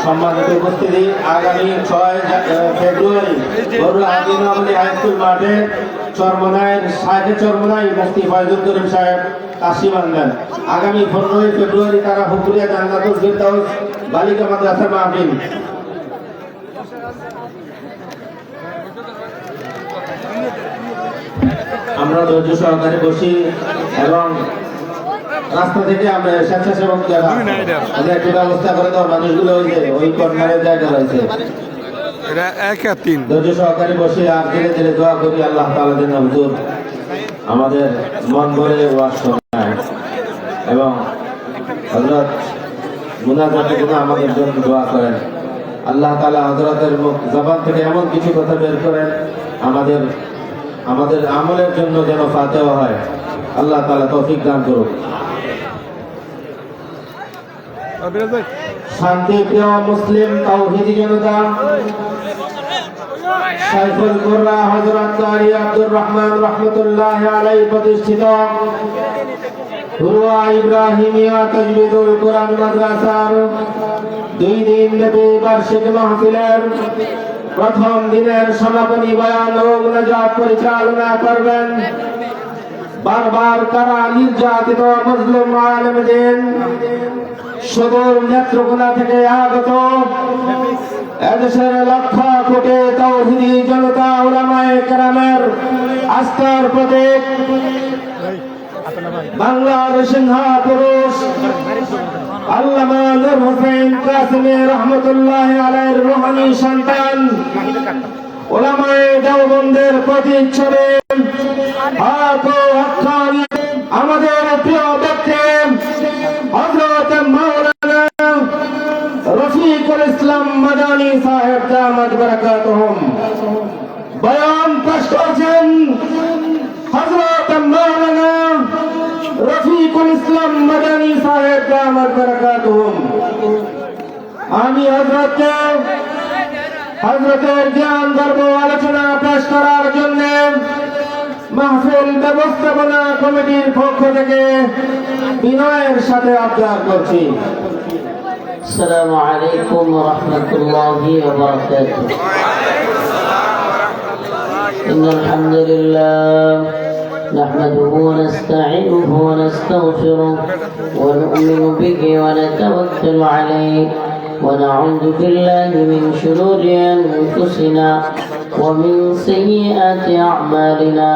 সম্মানিত উপস্থিতি, আগামী 6 ফেব্রুয়ারি হাইস্কুল মাঠে চরমনায় সাহেব চরমনায় মুফতি ফয়জুল করিম সাহেব কাশি বাংলান। আগামী 15 ফেব্রুয়ারি তারা হুকুরিয়া জান্নাতুল ফিরদাউস বালিকা মাদ্রাসা মাহফিল। আমরা ধৈর্য সহকারে বসি এবং রাস্তা থেকে আমরা স্বেচ্ছাসেবক যারা একটু ব্যবস্থা করে দেওয়া মানুষগুলো ওই কর্নারের জায়গা রয়েছে, ধৈর্য সহকারে বসে আর ধীরে ধীরে দোয়া করি আল্লাহ তাআলা যেন হুজুর আমাদের মন ভরে ওয়াজ শোনায় এবং হযরত মুনাজাতের জন্য আমাদের জন্য দোয়া করেন। আল্লাহ তাআলা হযরতের জবান থেকে এমন কিছু কথা বের করেন আমাদের আমলের জন্য যেন ফাতেহা হয়। আল্লাহ তাআলা তৌফিক দান করুন। শান্তি প্রিয় মুসলিম তাওহীদি জনতা, শাইখুল কুররা হযরত কারি আব্দুর রহমান রাহমাতুল্লাহি আলাইহি প্রতিষ্ঠিত হুরওয়া ইব্রাহিমিয়া তাজবিদুল কোরআন মাদ্রাসার 2 দিন ব্যাপী বার্ষিক মাহফিলের প্রথম দিনের সমাপনী বয়ান ও মুনাজাত পরিচালনা করবেন বারবার কারা নির্যাতিত মুসলিম আলেমদের সুদূর নেত্রকোনা থেকে আগত এদেশের লক্ষ কোটি তাওহীদি জনতা উলামায়ে কেরামের আস্থার প্রতীক বাংলার সিংহপুরুষ আল্লামা নূর হোসেন কাসেমী রাহমাতুল্লাহি আলাইহির রূহানী সন্তান উলামায়ে দেওবন্দের প্রতিচ্ছবি আমাদের প্রিয় ব্যক্তি হযরত মাওলানা রফিকুল ইসলাম মাদানী সাহেব দামাত বারাকাতুহুম বয়ান পেশ করছেন। হযরত মাওলানা রফিকুল ইসলাম মাদানী সাহেব দামাত বারাকাতুহুম। আমি হযরতের জ্ঞান গর্ব আলোচনা পেশ করার জন্য মাহফিল ব্যবস্থাপনা কমিটির পক্ষ থেকে বিনয়ের সাথে আবদার করছি। আসসালামু আলাইকুম ওয়া রাহমাতুল্লাহি ওয়া বারাকাতুহু। ইন্নাল হামদুলিল্লাহ নাহমাদুহু ওয়া নাস্তাঈনুহু ওয়া নাস্তাগফিরুহু ওয়া নু'মিnu বিহি ওয়া নাতাওয়াক্কালু আলাইহি ওয়া না'উযু বিল্লাহি মিন শুরুরি আনফুসিনা ومن سيئات أعمالنا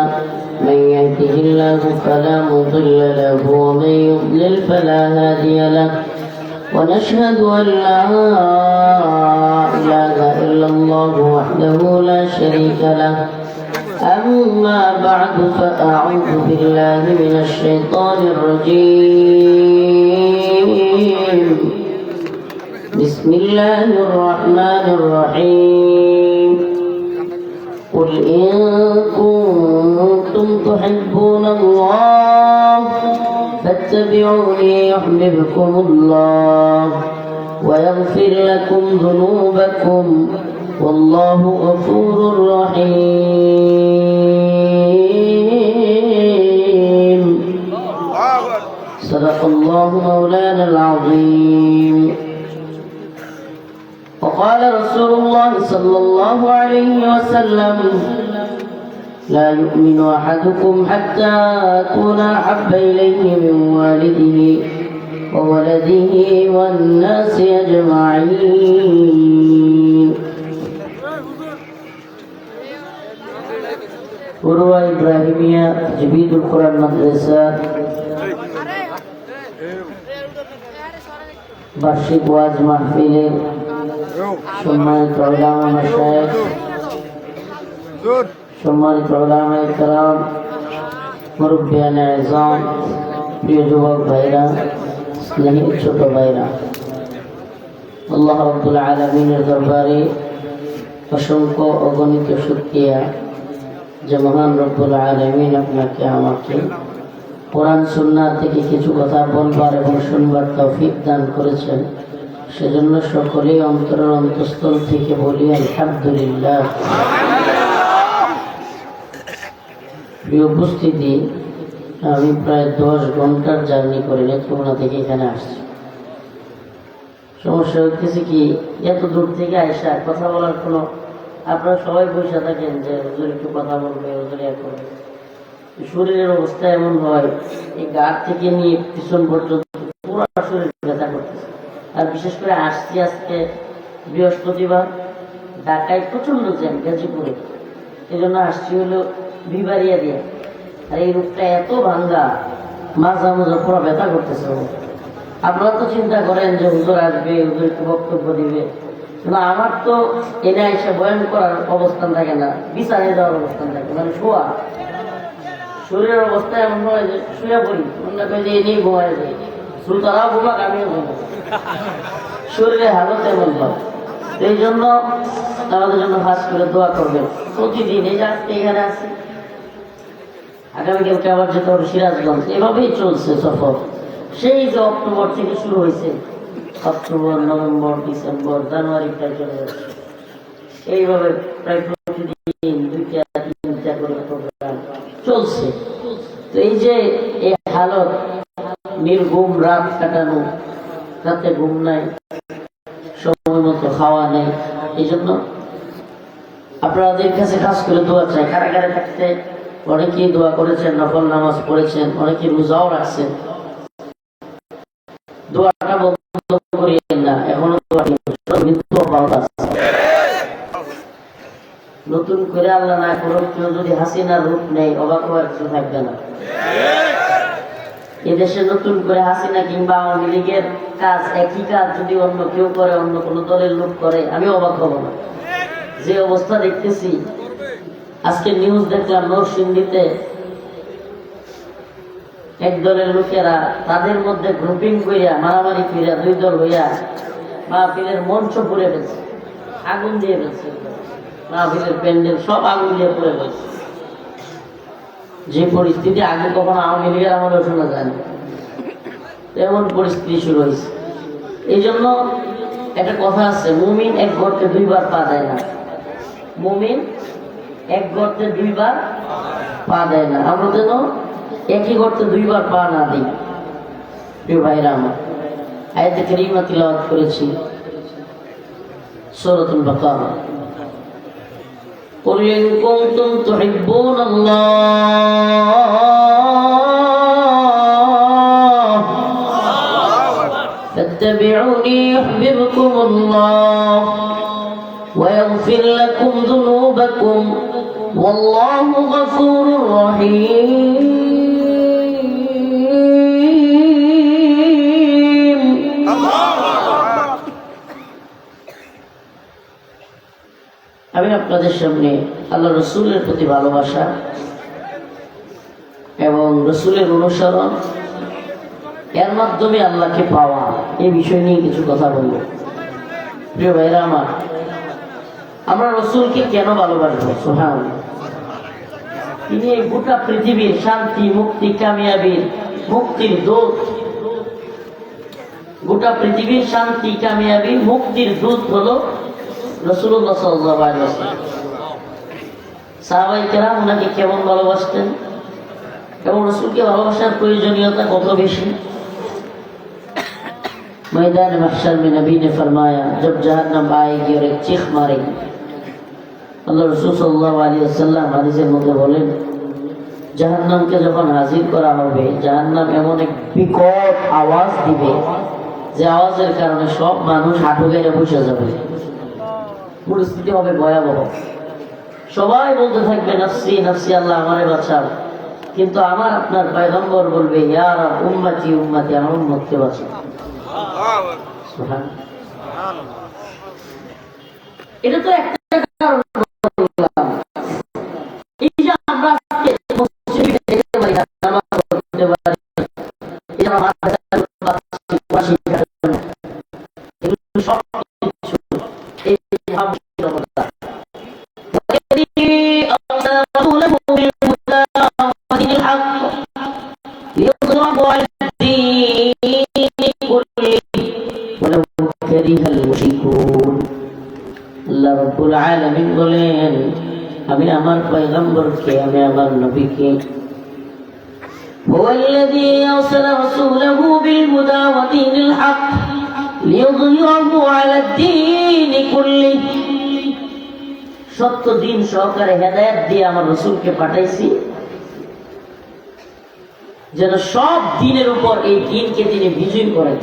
من يهده الله فلا مضل له ومن يضلل فلا هادي له ونشهد أن لا إله إلا الله وحده لا شريك له. أما بعد فأعوذ بالله من الشيطان الرجيم. بسم الله الرحمن الرحيم. قل إن كنتم تحبون الله فاتبعوني يحببكم الله ويغفر لكم ذنوبكم والله غفور رحيم. صدق الله مولانا العظيم. وقال رسول الله صلى الله عليه وسلم لا يؤمن أحدكم حتى أكون أحب إليه من والده وولده والناس أجمعين. হুরওয়া ইব্রাহিমিয়া তাজবিদুল কোরআন মাদ্রাসা বার্ষিক ওয়াজ মাহফিলের সম্মানিত উলামা মাশায়েখ, সম্মানিত উলামায়ে কেরাম, মুরব্বিয়ানে আযম, প্রিয় যুবক ভাইরা, স্নেহী ছোট ভাইরা, আল্লাহ রাব্বুল আলামিনের দরবারে অসংখ্য অগণিত শুকরিয়া যে মহান রব্বুল আলামিন আপনাকে আমাকে কোরআন সুন্নাহ থেকে কিছু কথা বলবার এবং শুনবার তৌফিক দান করেছেন। সেজন্য সকলেই অন্তরের অন্তঃস্থল থেকে বলি আলহামদুলিল্লাহ। প্রিয় উপস্থিতি, আমি প্রায় 10 ঘন্টার জার্নি করে নেত্রকোনা থেকে এখানে আসছি। সমস্যা হচ্ছে কি, এত দূর থেকে আইসা কথা বলার কোনো, আপনারা সবাই বসে থাকেন যে হুজুর একটু কথা বলবে, হুজুর এক করবে। শরীরের অবস্থা এমন হয়, এই গা থেকে নিয়ে পিছন পর্যন্ত পুরো শরীর ব্যথা করতেছে। আর বিশেষ করে আসছি আজকে বৃহস্পতিবার, ঢাকায় প্রচন্ড জ্যাম গাজীপুরে, এই জন্য আসছি হলো বিবারিয়া দিয়ে। আর এই রূপটা এত ভাঙ্গা, মাজা মাজা পুরো ব্যথা করতেছে। আপনারা তো চিন্তা করেন যে হুজুর আসবে, হুজুর একটু বক্তব্য দিবে, কিন্তু আমার তো এনে এসে বয়ান করার অবস্থান থাকে না, বিছানায় যাওয়ার অবস্থান থাকে, মানে শোয়া। শরীরের অবস্থা এমন হয় যে শুয়ে পড়ি, মনে করি যে এনেই ঘুমায় যাই, সুলতারাও ঘুমাক, আমিও ঘুমাবো, শরীরের হালত এমন হয়। এই জন্য আমাদের জন্য খাস করে দোয়া করবেন প্রতিদিন। এই যে আজকে এখানে আছি, আগামীকালকে আবার যেতে হবে সিরাজগঞ্জ, এভাবেই চলছে সফর। সেই যে অক্টোবর থেকে শুরু হয়েছে, অক্টোবর, নভেম্বর, ডিসেম্বর, জানুয়ারি প্রায় চলে যাচ্ছে। এইভাবে প্রায় প্রতিদিন 2টা-3টা করে প্রোগ্রাম চলছে। তো এই যে এই হালত, নির্ঘুম রাত কাটানো, রাতে ঘুম নাই, সময় মতো খাওয়া নেই, এই জন্য আপনাদের কাছে কাজ করে দোয়া চাই। কারাগারে থাকতে অনেকেই দোয়া করেছেন, নফল নামাজ পড়েছেন, অনেকে রোজাও রাখছেন। দোয়াটা বন্ধ করিয়েন না, এখনো নতুন করে আল্লাহ না করুক, কেউ যদি হাসিনার রূপ নেই, অবাক হওয়ার কিছু থাকবে না। এদেশে নতুন করে হাসিনা কিংবা আওয়ামী লীগের কাজ, একই কাজ যদি অন্য কেউ করে, অন্য কোনো দলের লোক করে, আমি অবাক হব না। যে অবস্থা দেখতেছি, আজকে নিউজ দেখলাম নরসিংদীতে এক দলের লোকেরা তাদের মধ্যে গ্রুপিং করিয়া মারামারি করিয়া 2 দল হইয়া মাহফিলের মঞ্চ পুড়ে ফেলছে, আগুন দিয়ে ফেলছে, মাহফিলের প্যান্ডেল সব আগুন দিয়ে পুড়ে ফেলছে। যে পরিস্থিতি আগে কখনো আওয়ামী লীগের আমলেও শোনা যায়নি, এমন পরিস্থিতি শুরু হয়েছে। এই জন্য একটা কথা আছে, মুমিন এক গর্তে 2 বার পা দেয় না। মুমিন এক গর্তে 2 বার পা দেয় না। আমরা যেন একই গর্তে 2 বার পা না দিই। প্রিয় ভাইরা আমার, আয়াতে কারিমা তিলাওয়াত করেছি সূরাতুল বাকারা। قل إن كنتم تحبون الله فاتبعوني يحببكم الله ويغفر لكم ذنوبكم والله غفور رحيم. আমি আপনাদের সামনে আল্লাহ রসুলের প্রতি ভালোবাসা এবং রসুলের অনুসরণ, এর মাধ্যমে আল্লাহকে পাওয়া, এই বিষয় নিয়ে কিছু কথা বলব। প্রিয় ভাইরা আমার, আমরা রসুলকে কেন ভালোবাসবো? সুবহানাল্লাহ। তিনি এই গোটা পৃথিবীর শান্তি, মুক্তি, কামিয়াবির, মুক্তির দূত। গোটা পৃথিবীর শান্তি, কামিয়াবি, মুক্তির দূত হলো রাসূলুল্লাহ সাল্লাল্লাহু আলাইহি ওয়াসাল্লাম। সাহাবায়ে কেরাম ওনাকে কেমন ভালোবাসতেন এবং রাসূলকে ভালোবাসার প্রয়োজনীয়তা কত বেশি। मैदान महशर में नबी ने फरमाया, जब जहन्नम आएगी और एक चीख मारेगी, अल्लाह रसूल सल्लल्लाहु अलैहि वसल्लम হাদিসের মধ্যে বলেন, জাহান্নামকে যখন হাজির করা হবে, জাহান্নাম এমন এক বিকট আওয়াজ দিবে, যে আওয়াজের কারণে সব মানুষ হাঁটু গেড়ে বসে যাবে। পরিস্থিতি হবে ভয়াবহ। সবাই বলতে থাকবে নাফসি নাফসি, আল্লাহ আমারে বাঁচাও। কিন্তু আমার আপনার পয়গম্বর বলবে, ইয়া রাব উম্মতি উম্মতি, আমার উম্মতকে বাঁচাও। এটা তো একটা কারণ। এই যে আমরা মসজিদে দেখতে পারি, নামাজ পড়তে পারি, এই যে আমরা সব কিছু এই ভাবনা আল্লাহ রাব্বুল আলামিন বলেন, আমি আমার পয়গম্বরকে, আমি আমার নবীকে هو الذي أرسل رسوله بالهدى ودين الحق ليظهره على الدين كله সত্য দিন সহকারে হেদায়েত দিয়ে আমার রাসূলকে পাঠাইছি যেন সব দিনের উপর এই দিনকে তিনি বিজয়ী করেন।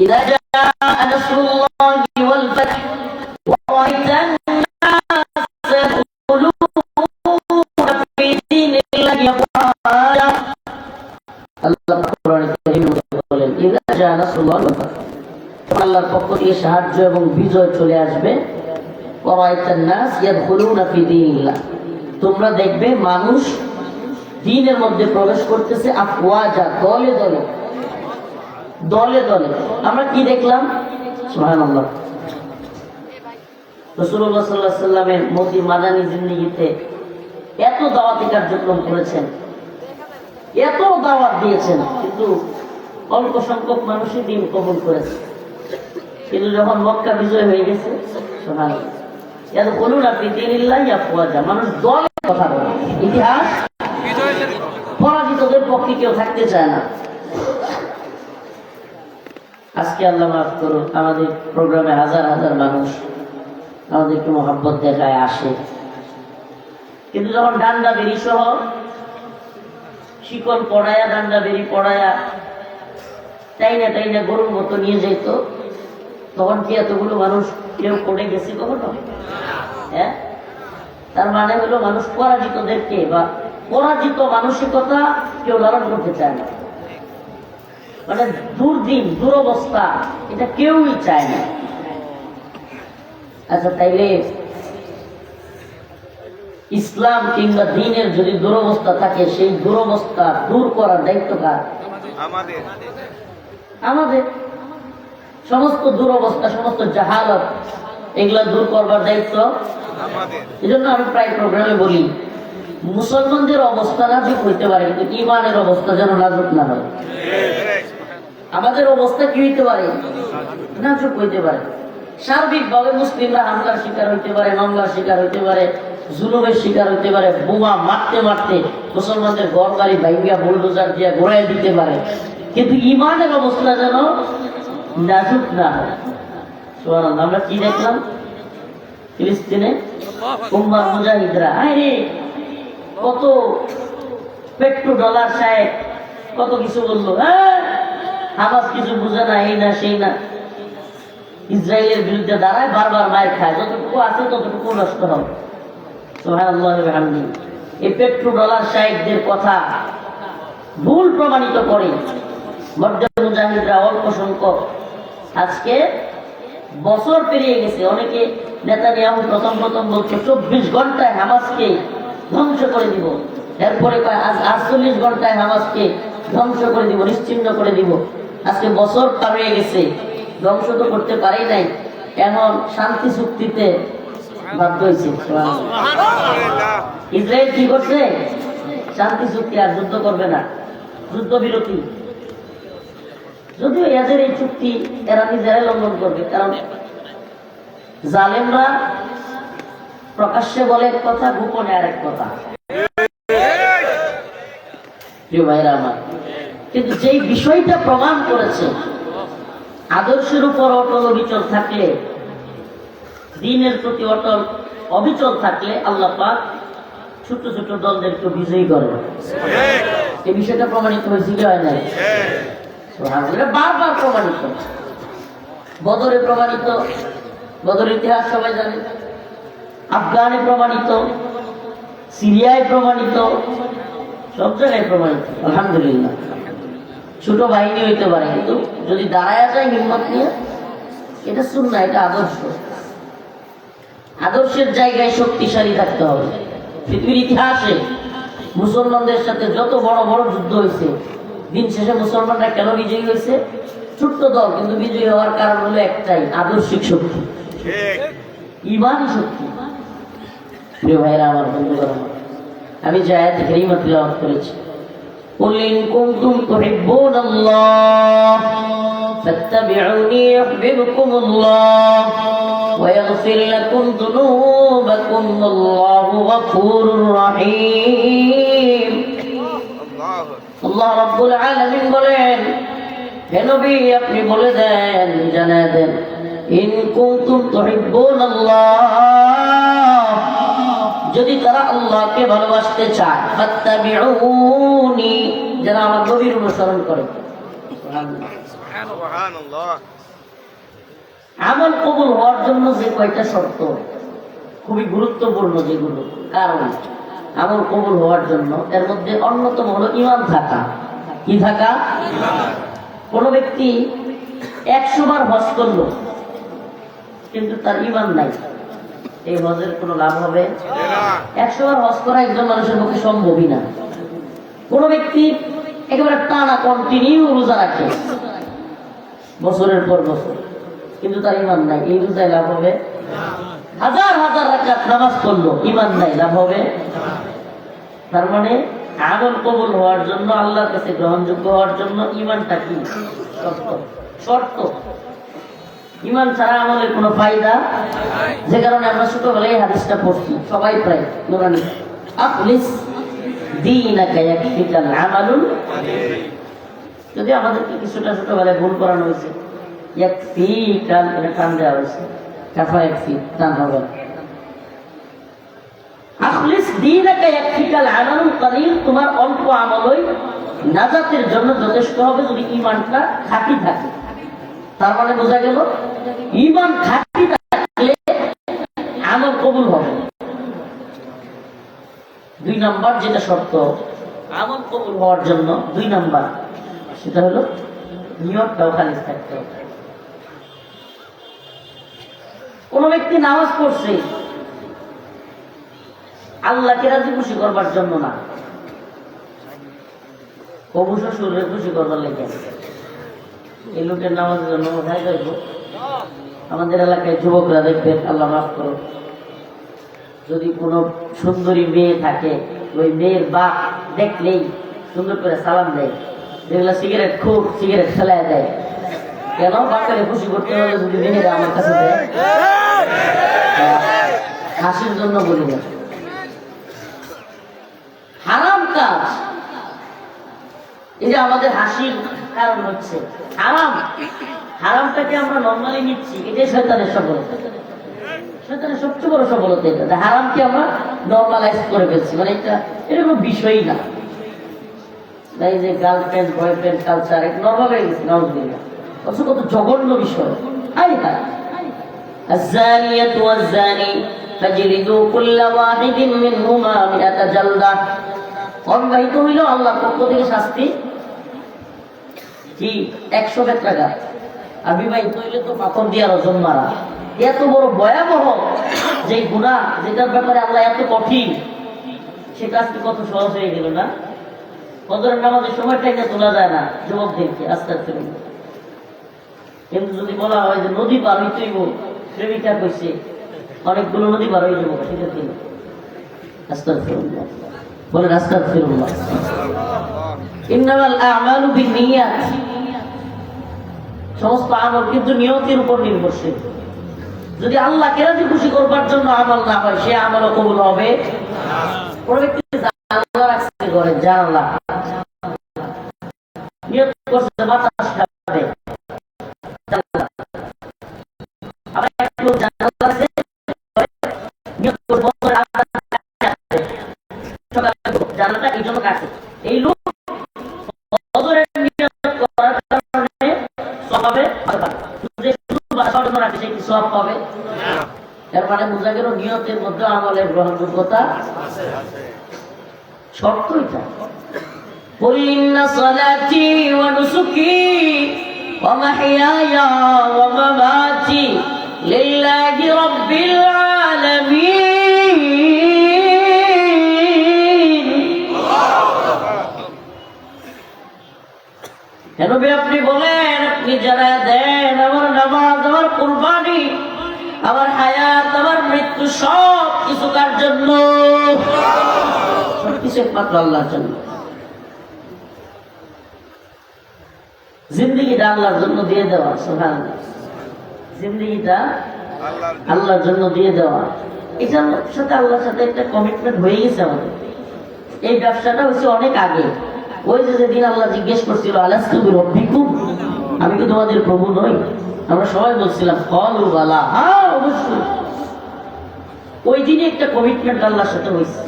إذا جاء نصر الله والفتح ورأيت الناس يدخلون في دين الله أفواجا الله القرآن الكريم বলেন إذا جاء نصر الله والفتح আল্লাহর পক্ষ থেকে সাহায্য এবং বিজয় চলে আসবে ورأيت الناس يدخلون في دين الله তোমরা দেখবে মানুষ দ্বীনের মধ্যে প্রবেশ করতেছে আফওয়াজা দলে দলে দলে দলে। আমরা কি দেখলাম? সুবহানাল্লাহ। রাসূলুল্লাহ সাল্লাল্লাহু আলাইহি ওয়াসাল্লামের মতি মাদানী জিন্দেগিতে এত দাওয়াতি কার্যক্রম করেছেন, এত দাওয়াত দিয়েছেন, কিন্তু অল্প সংখ্যক মানুষই দ্বীন কবুল করেছে। কিন্তু যখন মক্কা বিজয় হয়ে গেছে, সুবহানাল্লাহ, ইয়াদখুলুনা ফি দীনিল্লাহি আফওয়াজা, মানুষ দলে কথা বলে। ইতিহাস পরাজিতদের পক্ষে কেউ থাকতে চায় না। আজকে আল্লাহ মাফ করুন, আমাদের প্রোগ্রামে হাজার হাজার মানুষ আমাদেরকে মোহাব্বত দেখায় আসে, কিন্তু যখন ডান্ডা বেরি সহ শিকল পড়ায়া ডান্ডা বেরি পড়ায়া টাইনা টাইনা গরুর মতো নিয়ে যেত, তখন কি এতগুলো মানুষ কেউ পড়ে গেছে কখনো? হ্যাঁ, তার মানে হলো মানুষ পরাজিতদেরকে বা পরাজিত মানসিকতা কেউ লালন করতে চায় না। মানে দুর্দিন দুরবস্থা এটা কেউই চায় না। আচ্ছা, তাইলে ইসলাম কিংবা দ্বীনের যদি দুরবস্থা থাকে, সেই দুরবস্থা দূর করার দায়িত্ব কার? আমাদের। সমস্ত দুরবস্থা, সমস্ত জাহালত, এগুলা দূর করবার দায়িত্ব আমাদের। এই জন্য আমি প্রায় প্রোগ্রামে বলি, মুসলমানদের অবস্থা নাজুক হইতে পারে, কিন্তু ইমানের অবস্থা যেন নাজুক না হয়। আমাদের অবস্থা কি হইতে পারে? নাজুক হইতে পারে। সার্বিকভাবে মুসলিমরা হামলার শিকার হইতে পারে, মামলার শিকার হইতে পারে, জুলুমের শিকার হইতে পারে, বোমা মারতে মারতে মুসলমানদের ঘর বাড়ি ভাঙ্গিয়া বুলডোজার দিয়ে ঘোরাই দিতে পারে, কিন্তু ইমানের অবস্থা যেন নাজুক না হয়। সুবহানাল্লাহ। আমরা কি দেখলাম ফিলিস্তিনে? উম্মার মুজাহিদরা আরে কত পেট্রো ডলার সাহেব কত কিছু বললো, হ্যাঁ হামাস কিছু বুঝে না, এই না সেই না, ইসরায়েলের বিরুদ্ধে দাঁড়ায়, বারবার মায়ের খায়, যতটুকু আছে ততটুকু নষ্ট হবে। সুবহানাল্লাহ। এই পেট্রো ডলার সাহেবদের কথা ভুল প্রমাণিত করে মর্যাদা মুজাহিদরা অল্প সংখ্যক, আজকে বছর পেরিয়ে গেছে, অনেকে নেতানিয়াহু প্রথম বলছে 24 ঘন্টায় হামাসকে ধ্বংস করে দিব, এরপরে 48 ঘন্টায় হামাসকে ধ্বংস করে দিব, নিশ্চিহ্ন করে দিব। আজকে বছর পার হয়ে গেছে, ধ্বংস তো করতে পারি নাই, এখন শান্তি চুক্তিতে বাধ্য হয়েছে। ইসরায়েল কি করছে? শান্তি চুক্তি, আর যুদ্ধ করবে না, যুদ্ধবিরতি। যদিও এদের এই চুক্তি এরা নিজেরাই লঙ্ঘন করবে, কারণ জালেমরা প্রকাশ্যে বলে এক কথা, গোপনে আরেক কথা। প্রিয় ভাইরা আমার, কিন্তু যেই বিষয়টা প্রমাণ করেছে আদর্শের উপর অটল অবিচল থাকলে, দ্বীনের প্রতি অটল অবিচল থাকলে আল্লাহ পাক ছোট ছোট দলদেরকে বিজয়ী করে। এই বিষয়টা প্রমাণিত হয়েছে কি হয় না? বারবার প্রমাণিত, বদরে প্রমাণিত, বদরের ইতিহাস সবাই জানে, আফগানে প্রমাণিত, সিরিয়ায় প্রমাণিত, সব জায়গায় প্রমাণিত। আলহামদুলিল্লাহ। ছোট বাহিনী হইতে পারে, কিন্তু যদি দাঁড়ায় যায় হিম্মত নিয়ে, এটা সুন্নাহ, এটা আদর্শ। আদর্শের জায়গায় শক্তিশালী থাকতে হবে। পৃথিবীর ইতিহাসে মুসলমানদের সাথে যত বড় বড় যুদ্ধ হয়েছে, দিন শেষে মুসলমানরা কেন বিজয়ী হয়েছে? ছোট্ট দল, কিন্তু বিজয়ী হওয়ার কারণ হলো একটাই, আদর্শিক শক্তি, ইমানি শক্তি। প্রিয় ভাইরা আমার, বন্ধুগণ, আমি যে আয়াত কারীমা তিলাওয়াত করেছি, قل إن كنتم تحبون الله فاتبعوني يحببكم الله ويغفر لكم ذنوبكم والله غفور رحيم। আল্লাহ রাব্বুল আলামিন বলেন, হে নবী আপনি বলে দেন, জানায় দেন, ইন কুনতুম তুহিব্বুনাল্লাহ, যদি তারা আল্লাহকে ভালোবাসতে চায়, ফাত্তাবিউনি, যারা আমার নবীর অনুসরণ করে। সুবহানাল্লাহ। আমল কবুল হওয়ার জন্য যে কয়টা শর্ত খুবই গুরুত্বপূর্ণ, যেগুলো কারণ আমল কবুল হওয়ার জন্য, এর মধ্যে অন্যতম হলো ঈমান থাকা। কি থাকা? কোন ব্যক্তি 100 বার হজ করলো কিন্তু তার ঈমান নাই, এই হজের কোনো লাভ হবে না। 100 বার হজ করা একজন মানুষের পক্ষে সম্ভবই না। কোন ব্যক্তি একেবারে টানা কন্টিনিউ রোজা রাখে বছরের পর বছর, কিন্তু তার ঈমান নাই, এই রোজায় লাভ হবে? হাজার হাজার রাকাত নামাজ পড়লো, ঈমান নাই, লাভ হবে? তার মানে আমল কবুল হওয়ার জন্য, আল্লাহর কাছে গ্রহণযোগ্য হওয়ার জন্য ঈমানটা কি? শর্ত। ঈমান ছাড়া আমলের কোনো ফায়দা, যে কারণে আমরা ছোটবেলায় হাদিসটা পড়ছি সবাই প্রায় নুরানি, আখলিস দীনাকা ইয়াকফিকাল আমালুল। যদি আমাদেরকে কিছুটা ছোটবেলায় ভুল করানো হয়েছে, ইয়াকফিকাল এটা টান দেওয়া হয়েছে, কাফা ইয়াকফি টান হবে। আখলিস দীনাকা ইয়াকফিকাল আমালুল কলিল, তোমার অল্প আমলই নাজাতের জন্য যথেষ্ট হবে যদি ঈমানটা খাঁটি থাকে। তার মানে বোঝা গেল ঈমান খাঁটি থাকলে আমল কবুল হবে। 2 নাম্বার যেটা শর্ত আমল কবুল হওয়ার জন্য, 2 নাম্বার, সেটা হলো নিয়তটাও খালিস থাকতে হবে। কোন ব্যক্তি নামাজ পড়ছে আল্লাহকে রাজি খুশি করবার জন্য না, কবু শ্বশুরে খুশি করবার লেগে, এই লোকের নামাজের জন্য কোথায় যাইব? আমাদের এলাকায় যুবকরা দেখবেন, আল্লাহ মাফ করো, যদি কোনো সুন্দরী মেয়ে থাকে, ওই মেয়ের বাপ দেখলেই সুন্দর করে সালাম দেয়, যেগুলো সিগারেট খুব সিগারেট ফেলায় দেয়। কেন? বাপের খুশি করতে হলে যদি মেয়েরা আমার কাছে দেয়, হাসির জন্য বলি না। হারাম কাজ, এই যে আমাদের হাসির কারণ হচ্ছে হারাম। হারামটাকে আমরা নর্মালি নিচ্ছি, এটাই শয়তানের সফলতা। শয়তানের সবচেয়ে বড় সফলতা এটা, হারামকে আমরা নর্মালাইজ করে ফেলছি, মানে এটা কোনো বিষয়ই না। এই যে গার্লফ্রেন্ড বয়ফ্রেন্ড কালচার এটা নর্মাল হয়ে গেছে, নাউজুবিল্লাহ। অথচ কত জঘন্য বিষয়। আই হ্যাঁ, الزانية والزاني فاجلدوا كل واحد منهما 100 جلدة। অবিবাহিত হইল আল্লাহর পক্ষ থেকে শাস্তি কি? 100 বেত্রাঘাত। আর বিবাহিত হইলে তো পাথর দিয়ে রজম মারা। এত বড় ভয়াবহ যে গুনাহ, যেটার ব্যাপারে আল্লাহ এত কঠিন, সেটা আজকে কত সহজ হয়ে গেল না? ফজরের নামাজের সময়টাকে তোলা যায় না যুবকদেরকে, আস্তাগফিরুল্লাহ। কিন্তু যদি বলা হয় যে নদী পার হইতেই প্রেমিকা কইছে, অনেকগুলো নদী পার হয়ে যাবো, সেটা কি? আস্তাগফিরুল্লাহ, বলেন আস্তাগফিরুল্লাহ। ইন্নামাল আ'মালু বিন্নিয়াত, সমস্ত আমল কিন্তু নিয়তের উপর নির্ভরশীল। যদি আল্লাহকে রাজি খুশি করবার জন্য আমল না হয়, সে আমলও কবুল হবে না। কোন ব্যক্তি জানালা রাখছে ঘরে, জানালা নিয়ত করছে বাতাস খাবে, জানালাটা এই জন্য কাটে, এই লোক সব পাবে। এর মানে বোঝা গেল নিয়তের মধ্যে আমলের গ্রহণযোগ্যতা শর্ত এটা। قل إن صلاتي ونسكي ومحياي ومماتي لله رب العالمين। কেন আপনি বলেন, আপনি জানায় দেন, আমার নামাজ, আমার কুরবানি, আমার হায়াত, আমার মৃত্যু সব কিছু কার জন্য? সবকিছু একমাত্র আল্লাহর জন্য। জিন্দেগিটা আল্লাহর জন্য দিয়ে দেওয়া, সুবহানাল্লাহ, জিন্দেগিটা আল্লাহর জন্য দিয়ে দেওয়া, এটার সাথে আল্লাহর সাথে একটা কমিটমেন্ট হয়ে গেছে আমাদের। এই ব্যবসাটা হচ্ছে অনেক আগে। ওই যে যেদিন আল্লাহ জিজ্ঞেস করছিল আলাস্তু বিরব্বিকুম, আমি কি তোমাদের প্রভু নই? আমরা সবাই বলছিলাম ক্বালু বালা, হ্যাঁ অবশ্যই। ওই দিনই একটা কমিটমেন্ট আল্লাহর সাথে হয়েছে।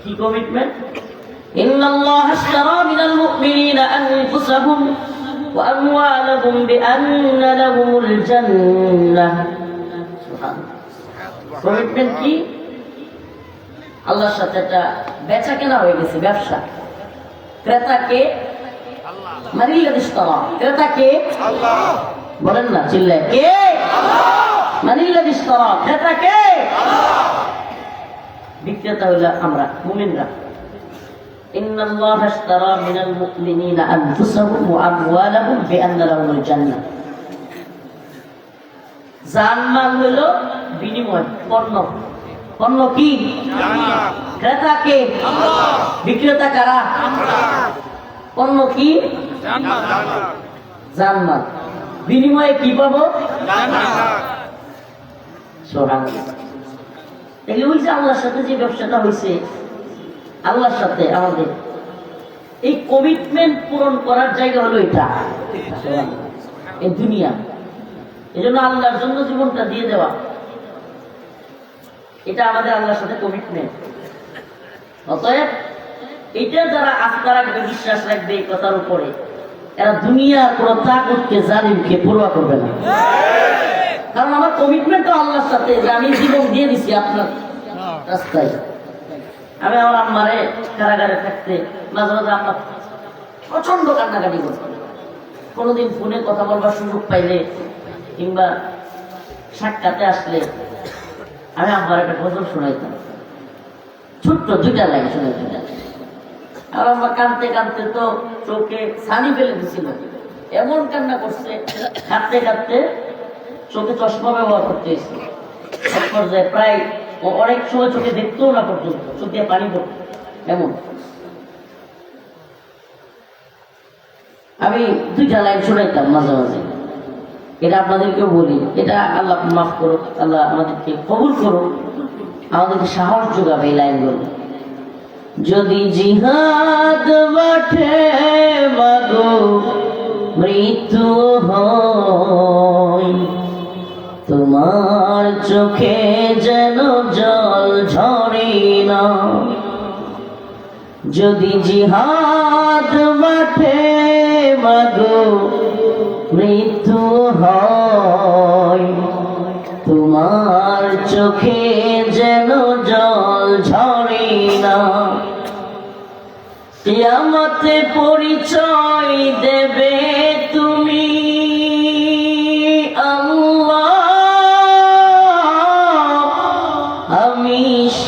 কি কমিটমেন্ট? ইন্নাল্লাহা আশতারা মিনাল মুমিনিনা আনফুসাহুম ওয়া আমওয়ালাহুম বিআন্না লাহুমুল জান্নাহ। সুবহানাল্লাহ। কমিটমেন্ট কি? আল্লাহর সাথে একটা বেচা কেনা হয়ে গেছে, ব্যবসা। ক্রেতাকে আল্লাহ, মানিল্লাযী ইশতারা, ক্রেতাকে আল্লাহ, বলেন না চিল্লায়, কে? আল্লাহ। মানিল্লাযী ইশতারা, ক্রেতাকে আল্লাহ, বিক্রেতা হইল আমরা মুমিনরা। ইন্নাল্লাহা আশতারা মিনাল মুমিনিনা আনফুসাহুম ওয়া আমওয়ালাহুম বিআন্না লাহুমুল জান্নাহ। জান্নাত হলো বিনিময়, পণ্য। পণ্য কি? জান্নাত। ক্রেতাকে আল্লাহ, বিক্রেতা কারা? আমরা। পণ্য কি? জান্নাত। জান্নাত। বিনিময়ে কি পাবো? জান্নাত। সুবহানাল্লাহ। তাহলে ওই যে আল্লাহর সাথে যে ব্যবসাটা হয়েছে, আল্লাহর সাথে আমাদের এই কমিটমেন্ট পূরণ করার জায়গা হলো এটা, এই দুনিয়া। এই জন্য আল্লাহর জন্য জীবনটা দিয়ে দেওয়া, এটা আমাদের আল্লাহর সাথে কমিটমেন্ট। অতএব এটা যারা আস্থা রাখবে, বিশ্বাস রাখবে এই কথার উপরে, এরা দুনিয়ার কোনো তাগুতকে, জালিমকে পরোয়া করবে না। কারণ আমার কমিটমেন্ট তো আল্লাহর সাথে, যে আমি জীবন দিয়ে দিছি আপনার রাস্তায়। আমি আমার আম্মারে কারাগারে থাকতে মাঝে মাঝে আম্মা প্রচন্ড কান্নাকাটি করতাম। কোনোদিন ফোনে কথা বলবার সুযোগ পাইলে কিংবা সাক্ষাতে আসলে আমি আম্মার একটা গজল শোনাইতাম, ছোট্ট 2টা লাইন শোনাইতাম। আর আম্মা কাঁদতে কাঁদতে তো চোখে ছানি ফেলে দিছিল, এমন কান্না করছে, কাঁদতে কাঁদতে চোখে চশমা ব্যবহার করতে এসেছে। এক পর্যায়ে প্রায় অনেক সময় চোখে দেখতেও না, পর্যন্ত চোখ দিয়ে পানি পড়তো এমন। আমি 2টা লাইন শোনাইতাম মাঝে মাঝে, এটা আপনাদেরকেও বলি। এটা আল্লাহ মাফ করুক, আল্লাহ আমাদেরকে কবুল করুক, আমাদেরকে সাহস যোগাবে এই লাইনগুলো। যদি জিহাদ মাঠে মাগো মৃত্যু হয়, তোমার চোখে যেন জল ঝরে না। যদি জিহাদ মাঠে মাগো মৃত্যু হয়, তোমার চোখে যেন জল ঝরে না। কিয়ামতে পরিচয় দেবে তুমি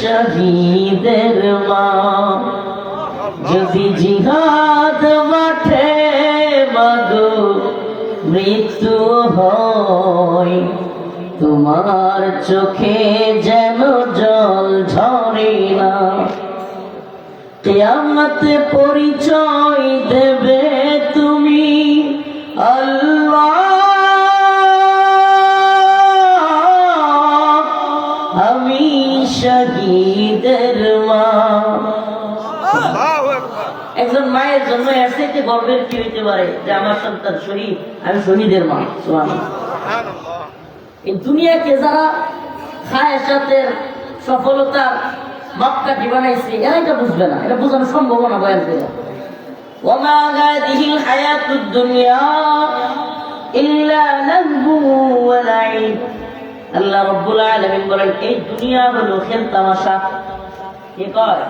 শহীদের মা। যদি জিহাদ মাঠে মাগো মৃত্যু হয়, তোমার চোখে যেন জল ঝরে না। কিয়ামতে পরিচয় দেবে তুমি আল্লাহ, আমি শহীদের মা। একজন মায়ের জন্য এর চাইতে গর্বের কি হইতে পারে যে আমার সন্তান শহীদ, আমি শহীদের মা। সুবহানাল্লাহ। এই দুনিয়াকে যারা খায়েশাতের সফলতার মাপকাঠি বানাইছে, এরা এটা বুঝবে না, এটা বোঝানো সম্ভব না বয়ান করে। ওমা হাদিহিল হায়াতুদ দুনিয়া ইল্লা লাহবু ওয়া লাইব। আল্লাহ রাব্বুল আলামিন বলেন, এই দুনিয়া হলো খেল তামাশা। কি কয়?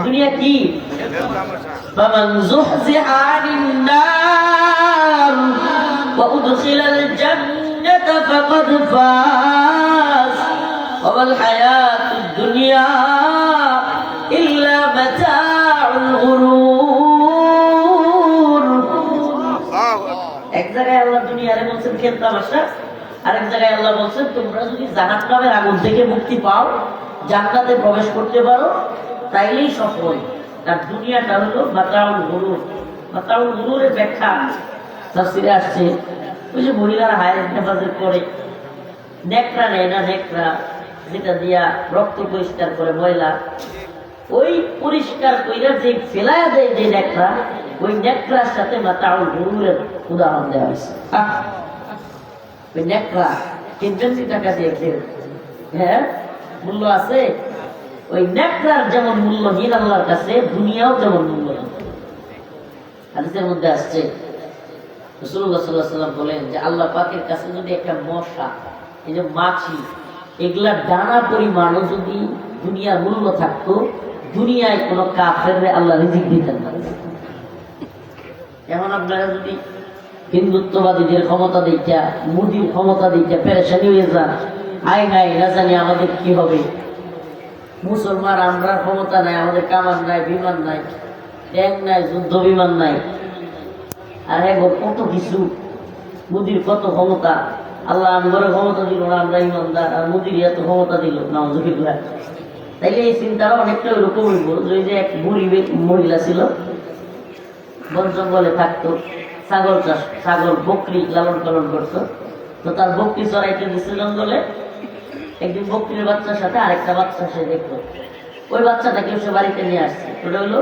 দুনিয়া কি? ফামান যুহজিহা আনিন নার ওয়া উদখিলাল জান্নাতা ফাকাদ ফাজ ওয়া মাল হায়াতুদ দুনিয়া ইল্লা মাতাউল গুরুর। এক জায়গায় আল্লাহ দুনিয়ারে বলছেন খেল তামাশা, আরেক জায়গায় আল্লাহ বলছেন তোমরা যদি জাহান্নামের আগুন থেকে মুক্তি পাও, জান্নাতে প্রবেশ করতে পারো, তাইলেই সফল। তার দুনিয়াটা হলো মাতাউল গুরুর। মাতাউল গুরুরের ব্যাখ্যা তাফসীরে আসছে, ওই যে মহিলারা হায়ের হেফাজত করে, নেকড়া নেয় না, নেকড়া যেটা দিয়া রক্ত পরিষ্কার করে ময়লা, ওই পরিষ্কার কইরা যে ফেলায়া দেয় যে নেকড়া, ওই নেকড়ার সাথে মাতাউল গুরুরের উদাহরণ দেওয়া হয়েছে। ওই নেকড়া কিনবেন টাকা দিয়ে, হ্যাঁ মূল্য আছে। ওই নেকড়ার যেমন মূল্যহীন আল্লাহর কাছে, দুনিয়াও যেমন মূল্যহীন। হাদিসের মধ্যে আসছে, রাসূলুল্লাহ সাল্লাল্লাহু আলাইহি ওয়াসাল্লাম বলেন যে আল্লাহ পাকের কাছে যদি একটা মশা, এই যে মাছি, এগুলা ডানা পরিমাণও যদি দুনিয়ার মূল্য থাকতো, দুনিয়ায় কোনো কাফেররে আল্লাহ রিজিক দিতেন না। এখন আপনারা যদি হিন্দুত্ববাদীদের ক্ষমতা দিতে, মোদির ক্ষমতা দিতে পেরেশানি হয়ে যান, আয় নাই না জানি আমাদের কি হবে, মুসলমান আমরা ক্ষমতা নাই, আমাদের কামান নাই, বিমান নাই, ট্যাঙ্ক নাই, যুদ্ধ বিমান নাই, আর একবার কত কিছু, মোদির কত ক্ষমতা, আল্লাহ আমগরে ক্ষমতা দিল না, আমরা ইমানদার, আর মোদির এত ক্ষমতা দিল নাউজুবিল্লাহ। তাইলে এই চিন্তাটা অনেকটা ওইরকম হইব যে এক বুড়ি মহিলা ছিল, বন জঙ্গলে থাকতো, ছাগল চাষ, ছাগল বকরি লালন পালন করতো। তো তার বকরি চড়াইতে দিচ্ছে জঙ্গলে, একদিন বকরির বাচ্চার সাথে আরেকটা বাচ্চা সে দেখলো, ওই বাচ্চাটাকে সে বাড়িতে নিয়ে আসছে। ওটা হলো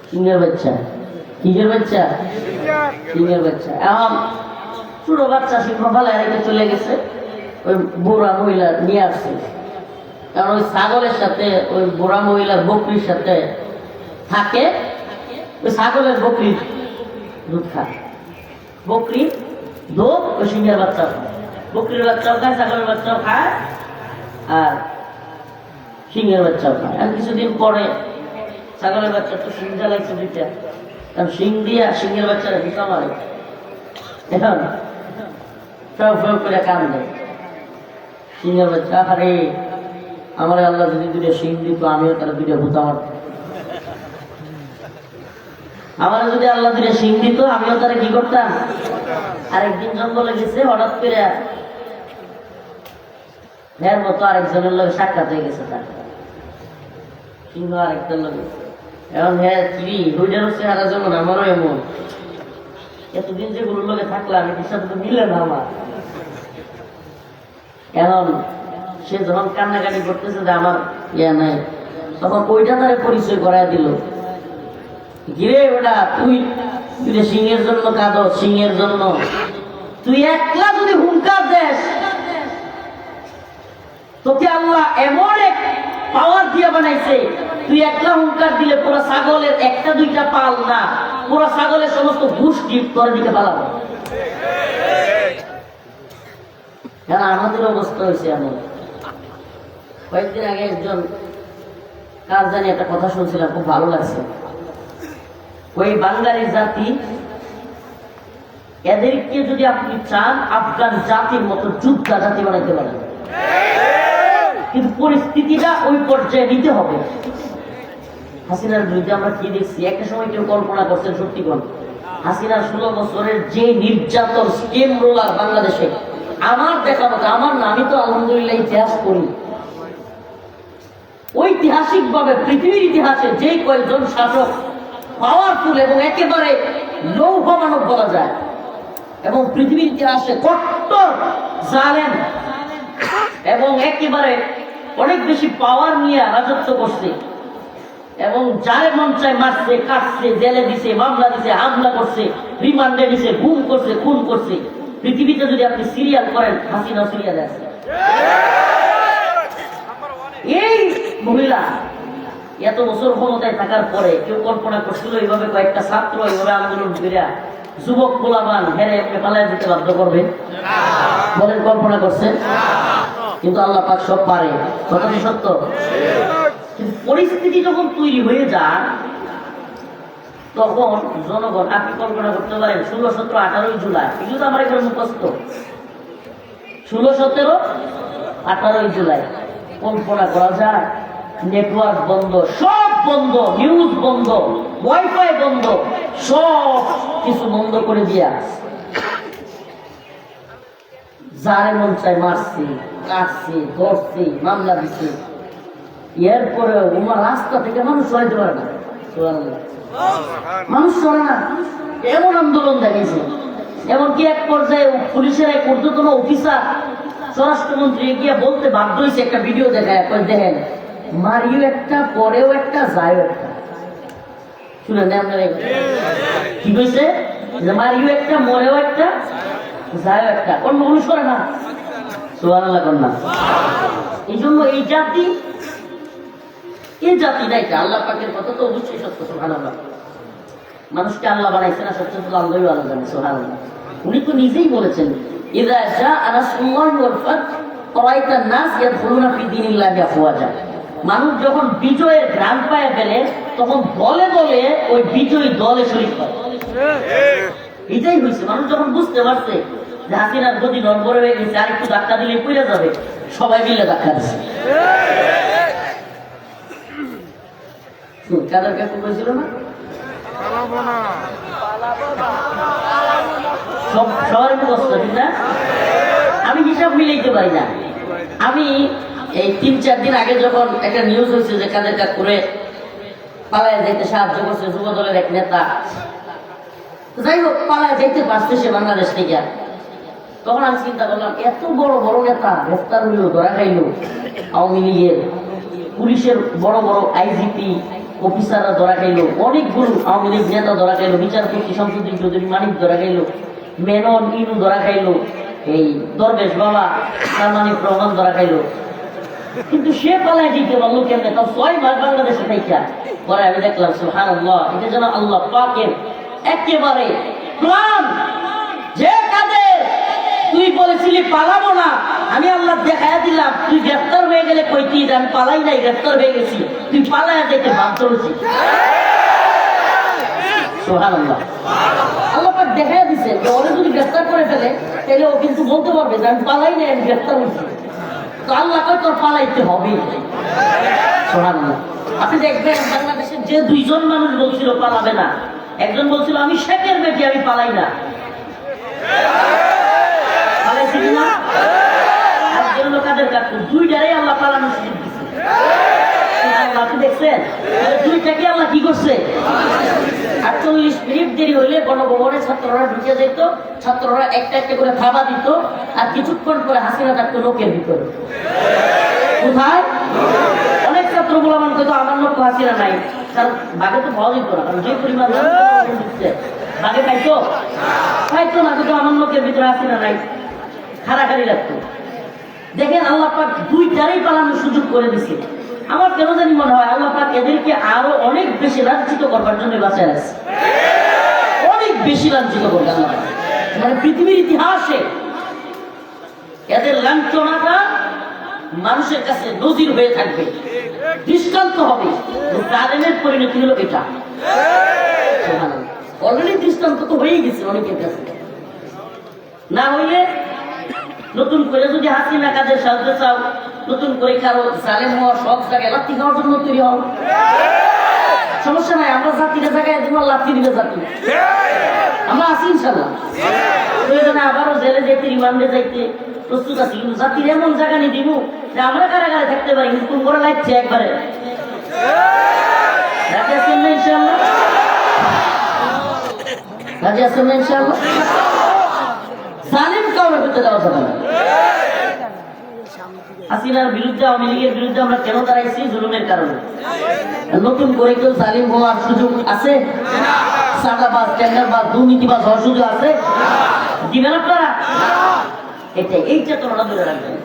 সিংহের বাচ্চা। কিসের বাচ্চা? সিংহের বাচ্চা। এখন ছোট বাচ্চা সিংহ ফালায় রেখে চলে গেছে, ওই বুড়া মহিলা নিয়ে আসছে। কারণ ওই ছাগলের সাথে ওই বুড়া মহিলার বকরির সাথে থাকে, ওই ছাগলের বকরির দুধ খায়, বকরির দুধ ওই সিংহের বাচ্চাও খায়, বকরির বাচ্চাও খায়, ছাগলের বাচ্চাও খায়, আর সিংহের বাচ্চাও খায়। আর কিছুদিন পরে ছাগলের বাচ্চা তো সিং জ্বালাইছে দুইটা, কারণ সিং দিয়া সিংহের বাচ্চারা ভিতা মারে। এখন সব সব করে কান দেয় সিংহের বাচ্চা, আরে আমার আল্লাহ যদি দুইটা সিং দিত, আমিও তারা দুইটা ভূতা মারতাম। আমার যদি আল্লাহ দুইটা সিং দিত, আমিও তারা কি করতাম। আরেকদিন জঙ্গলে গেছে, হঠাৎ করে এর মতো আরেকজনের লোক সাক্ষাৎ হয়ে গেছে, তার সিংহ আরেকটার লোক। এখন হ্যাঁ কি দুইটারও চেহারা যেমন, আমারও এমন, এতদিন যেগুলোর লোকে থাকলাম এটির সাথে তো মিলে না আমার। এখন সে যখন কান্নাকাটি করতেছে যে আমার ইয়া নাই, তখন ওইটা তারে পরিচয় করাই দিল, গিরে ওটা তুই সিংহের জন্য কাঁদো, সিংহের জন্য তুই একলা যদি হুঙ্কার দেশ, তোকে আল্লাহ এমন এক পাওয়ার দিয়ে বানাইছে, তুই একলা হুঙ্কার দিলে পুরো ছাগলের একটা দুইটা পাল না, পুরো ছাগলের সমস্ত গোষ্ঠী তোর দিকে পালাবো। আমাদের অবস্থা হয়েছে এমন। কয়েকদিন আগে একজন কার জানি একটা কথা শুনছিলাম, খুব ভালো লাগছে। ওই বাঙালি জাতি, এদেরকে যদি আপনি চান আফগান জাতির মতো যোদ্ধা জাতি বানাইতে পারেন, কিন্তু পরিস্থিতিটা ওই পর্যায়ে নিতে হবে। হাসিনার বিরুদ্ধে আমরা কি দেখছি, একটা সময় কেউ কল্পনা করছেন সত্যি কোন হাসিনার 16 বছরের যে নির্যাতন স্টেম রোলার বাংলাদেশে, আমার দেখা মতো, আমার না, আমি তো আলহামদুলিল্লাহ ইতিহাস পড়ি, ঐতিহাসিক ভাবে পৃথিবীর ইতিহাসে যে কয়েকজন শাসক পাওয়ারফুল এবং একেবারে লৌহ মানব বলা যায়, এবং পৃথিবীর ইতিহাসে কট্টর জালেম এবং একেবারে অনেক বেশি পাওয়ার নিয়ে রাজত্ব করছে, এবং যারে মন চায় মারছে, কাটছে, জেলে দিছে, মামলা দিছে, হামলা করছে, রিমান্ডে দিছে, গুম করছে, খুন করছে। পৃথিবীতে যদি আপনি সিরিয়াল করেন, হাসিনা সিরিয়ালে আছে। এই মহিলা এত বছর ক্ষমতায় থাকার পরে কেউ কল্পনা করছিল এইভাবে কয়েকটা ছাত্র এইভাবে আন্দোলন করে যুবক পোলাপান হেরে পালায় দিতে বাধ্য করবে? বলেন, কল্পনা করছেন? কিন্তু আল্লাহ পাক সব পারে, কথা কি সত্য? পরিস্থিতি যখন তৈরি হয়ে যায়, তখন জনগণ, আপনি কল্পনা করতে পারেন 16, 17, 18 জুলাই, এগুলো তো আমার এখানে মুখস্থ, 16, 17, 18 জুলাই কল্পনা করা যায়? নেটওয়ার্ক বন্ধ, সব বন্ধ, নিউজ বন্ধ, ওয়াইফাই বন্ধ, সব কিছু বন্ধ করে দিয়া যারে মন চায় মারছে, কাটছে, ধরছে, মামলা দিচ্ছে। এরপরে ওমার রাস্তা থেকে মানুষ সরাইতে পারে না, সুবহানাল্লাহ। মানুষ সরে না, এমন আন্দোলন দেখাইছে। এমনকি এক পর্যায়ে পুলিশের এক ঊর্ধ্বতন অফিসার স্বরাষ্ট্রমন্ত্রী গিয়ে বলতে বাধ্য হয়েছে, একটা ভিডিও দেখায়, দেখেন মারিও একটা পরেও একটা যায়ও একটা। শুনেন আপনারা কি বলছে, যে মারিও একটা মরেও একটা যায়ও একটা, অন্য মানুষ করে না, সুবহানাল্লাহ কন্যা। এই জন্য এই জাতি না, এটা আল্লাহ পাকের কথা তো অবশ্যই সত্য, সুবহানাল্লাহ। মানুষকে আল্লাহ বানাইছে না, সত্য তো আল্লাহই আল্লাহ জানে, সুবহানাল্লাহ। উনি তো নিজেই বলেছেন, ইযা জাআ নাসরুল্লাহি ওয়াল ফাত রাআইতান নাস ইয়াদখুলুনা ফি দীনিল্লাহি আফওয়াজা। মানুষ যখন বিজয়ের ঘ্রাণ পায় ফেলে, তখন দলে দলে ওই বিজয়ী দলে শরীক হয়। এটাই হয়েছে, মানুষ যখন বুঝতে পারছে যে হাসিনার গদি নড়বড়ে হয়ে গেছে, আর একটু ধাক্কা দিলে পড়ে যাবে, সবাই মিলে ধাক্কা দিচ্ছে। কাদের কাছে বলেছিল না, সবার কষ্ট, ঠিক না? আমি হিসাব মিলাইতে পারি না। আমি এই 3-4 দিন আগে যখন একটা নিউজ হয়েছে যে কাদের কাজ করে পালায় যাইতে সাহায্য করছে যুব দলের এক নেতা, যাই হোক পালায় যাইতে পারছে সে বাংলাদেশ থেকে, তখন আমি চিন্তা করলাম, এত বড় বড় নেতা গ্রেফতার হইল, ধরা খাইল, আওয়ামী লীগের পুলিশের বড় বড় আইজিপি অফিসাররা ধরা খাইল, অনেকগুলো আওয়ামী লীগ নেতা ধরা খাইল, বিচারপতি শামসুদ্দিন চৌধুরী মানিক ধরা খাইল, মেনন ইনু ধরা খাইল, এই দরবেশ বাবা সালমানিক রহমান ধরা খাইল, কিন্তু সে পালায় দিতে পারলো কেমনে? তাও 6 মাস বাংলাদেশে থাইকা। পরে আমি দেখলাম সুবহানাল্লাহ, এটা যেন আল্লাহ পাকের একেবারে প্ল্যান। যে কাদের তুই বলেছিলি পালাবো না, আমি আল্লাহ দেখাইয়া দিলাম, তুই গ্রেফতার হয়ে গেলে কইতি যে আমি পালাই নাই, গ্রেফতার হয়ে গেছি, তুই পালাইয়া যেতে বাধ্য হয়েছিস। সুবহানাল্লাহ, আল্লাহ পাক দেখাইয়া দিছে যে ওরে যদি গ্রেফতার করে ফেলে, তাহলে ও কিন্তু বলতে পারবে যে আমি পালাই নাই, আমি গ্রেফতার হয়েছি। তো আল্লাহ কয় তোর পালাইতে হবে। সুবহানাল্লাহ। আপনি দেখবেন বাংলাদেশের যে 2 জন মানুষ বলছিল পালাবে না, একজন বলছিল আমি শেখের বেটি, আমি পালাই না, পালাইছি কিনা? একজন লোক কাদের কাছে 2টারই আল্লাহ পালানোর সুযোগ দিচ্ছে। আপনি দেখছেন 2টাকে আল্লাহ কি করছে? 48 মিনিট দেরি হইলে গণভবনে ছাত্ররা ঢুকে যেত, ছাত্ররা একটা একটা করে থাবা দিত, আর কিছুক্ষণ পরে হাসিনা থাকতো লোকের ভিতরে। কোথায়? অনেক ছাত্র বলামান কইতো আমার লোক হাসিনা নাই, কারণ বাঘে তো পাওয়া যেত না, কারণ যে পরিমাণ বাঘে পাইতো না, কিন্তু আমার লোকের ভিতরে হাসিনা নাই, খাড়াখাড়ি লাগতো। দেখেন আল্লাহ পাক 2টারই পালানোর সুযোগ করে দিছে। আমার কেন জানি মনে হয় আল্লাহ পাক এদেরকে আরো অনেক বেশি লাঞ্ছিত করবার জন্য বাঁচায় আছে, অনেক বেশি লাঞ্ছিত করবে আল্লাহ। মানে পৃথিবীর ইতিহাসে এদের লাঞ্ছনাটা মানুষের কাছে নজির হয়ে থাকবে, দৃষ্টান্ত হবে। জালেমের পরিণতি হলো এটা। অলরেডি দৃষ্টান্ত তো হয়েই গেছে অনেকের কাছে। না হইলে নতুন করে যদি হাসিনা কাজের সাহায্য চাও, নতুন করে কারো জালেম হওয়ার শখ জায়গা লাথি খাওয়ার জন্য তৈরি হও, সমস্যা নাই। আমরা জাতির জায়গায় দিব, লাথি দিবে জাতি, আমরা আছি ইনশাল্লাহ। প্রয়োজনে আবারও জেলে যাইতে, রিমান্ডে যাইতে প্রস্তুত আছি, কিন্তু জাতির এমন জায়গা নিয়ে দিব যে আমরা কারাগারে থাকতে পারি, কিন্তু কোন করে লাগছে একবারে। রাজি আছেন না ইনশাল্লাহ? রাজি আছেন না ইনশাল্লাহ? জালেম কাউরে হতে দেওয়া যাবে না। হাসিনার বিরুদ্ধে, আওয়ামী লীগের বিরুদ্ধে আমরা কেন দাঁড়াইছি? জুলুমের কারণে। নতুন করে কেউ জালিম হওয়ার সুযোগ আছে? সাদাবাজ, টেন্ডারবাজ, দুর্নীতিবাজ হওয়ার সুযোগ আছে? দিবেন আপনারা? এইটা তোমরা ধরে রাখবেন।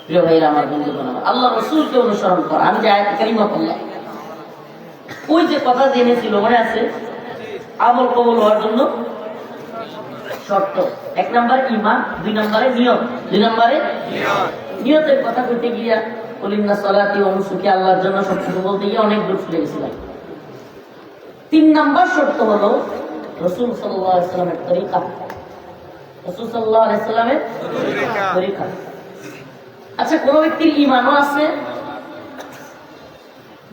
প্রিয় ভাইরা আমার, বন্ধুগণ আমার, আল্লাহ রাসূলকে অনুসরণ করা। আমি যে আয়াত কারিমা পড়লাম, ওই যে কথা জেনেছিল মনে আছে? আমল কবুল হওয়ার জন্য শর্ত, 1 নম্বরে ঈমান, 2 নম্বরে নিয়ত। 2 নম্বরে নিয়তের কথা কইতে গিয়া কলিনা সালাতি ওয়া নুসুকি, আল্লাহর জন্য সবকিছু বলতে গিয়ে অনেক দূর চলে গেছিলাম। 3 নম্বর শর্ত হলো রাসূল সাল্লাল্লাহু আলাইহি ওয়াসাল্লামের তরিকা। রাসূল সাল্লাল্লাহু আলাইহি ওয়াসাল্লামের তরিকা। আচ্ছা, কোন ব্যক্তির ঈমানও আছে,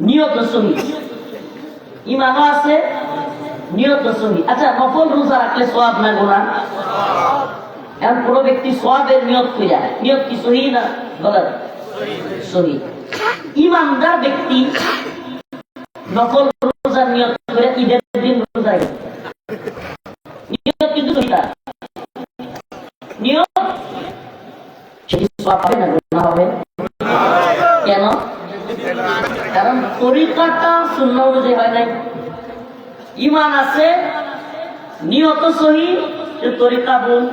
নিয়ত সহিহ, ঈমানও আছে, নিয়ত সহিহ। আচ্ছা, নফল রোজা রাখলে সওয়াব না গুনাহ? এখন কোন ব্যক্তি সওয়াবের নিয়ত কইরা, নিয়ত কি সহিহ না গলত? সহিহ। ইমানদার ব্যক্তি নফল রোজার নিয়ত করে ঈদের দিন রোজা রাখে। নিয়ত কিন্তু দুইটা, নিয়ত সে কি সওয়াব পাবে না গুনাহ হবে? কেন? কারণ তরিকাটা সুন্নাহ অনুযায়ী হয় নাই। ঈমান আছে, নিয়ত সহি, তরিকা ভুল।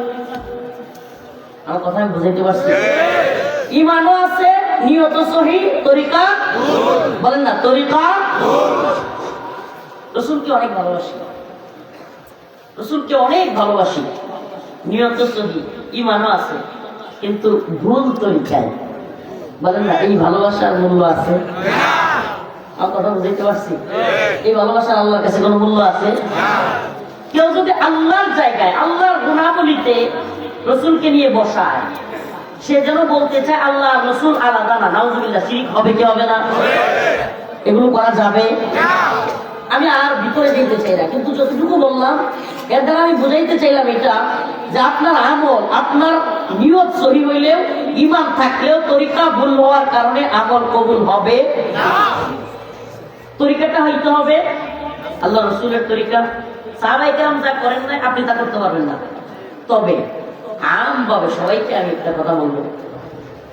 আমার কথা আমি বুঝাইতে পারছি? ঈমানও আছে, নিয়ত সহি, তরিকা বলেন না, তরিকা। রাসূলকে অনেক ভালোবাসি, রাসূলকে অনেক ভালোবাসি, নিয়ত সহি, ঈমানও আছে, কিন্তু ভুল তরিকায়। বলেন না, এই ভালোবাসার মূল্য আছে? আমার কথা বুঝাইতে পারছি? এই ভালোবাসার আল্লাহর কাছে কোনো মূল্য আছে? কেউ যদি আল্লাহর জায়গায় আল্লাহর গুণাবলীতে রাসূলকে নিয়ে বসায়, সে যেন বলতে চায় আল্লাহ রাসূল আলাদা না। নাউজুবিল্লাহ, শিরক হবে কি হবে না? এগুলো করা যাবে? আমি আর ভিতরে যেতে চাই না, কিন্তু যতটুকু বললাম এর দ্বারা আমি বুঝাইতে চাইলাম এটা, যে আপনার আমল, আপনার নিয়ত সহি হইলেও, ঈমান থাকলেও তরিকা ভুল হওয়ার কারণে আমল কবুল হবে না। তরিকাটা হইতে হবে আল্লাহ রাসূলের তরিকা। সাহাবায়ে কেরাম যা করেন না আপনি তা করতে পারবেন না। তবে আমভাবে সবাইকে আমি একটা কথা বলবো,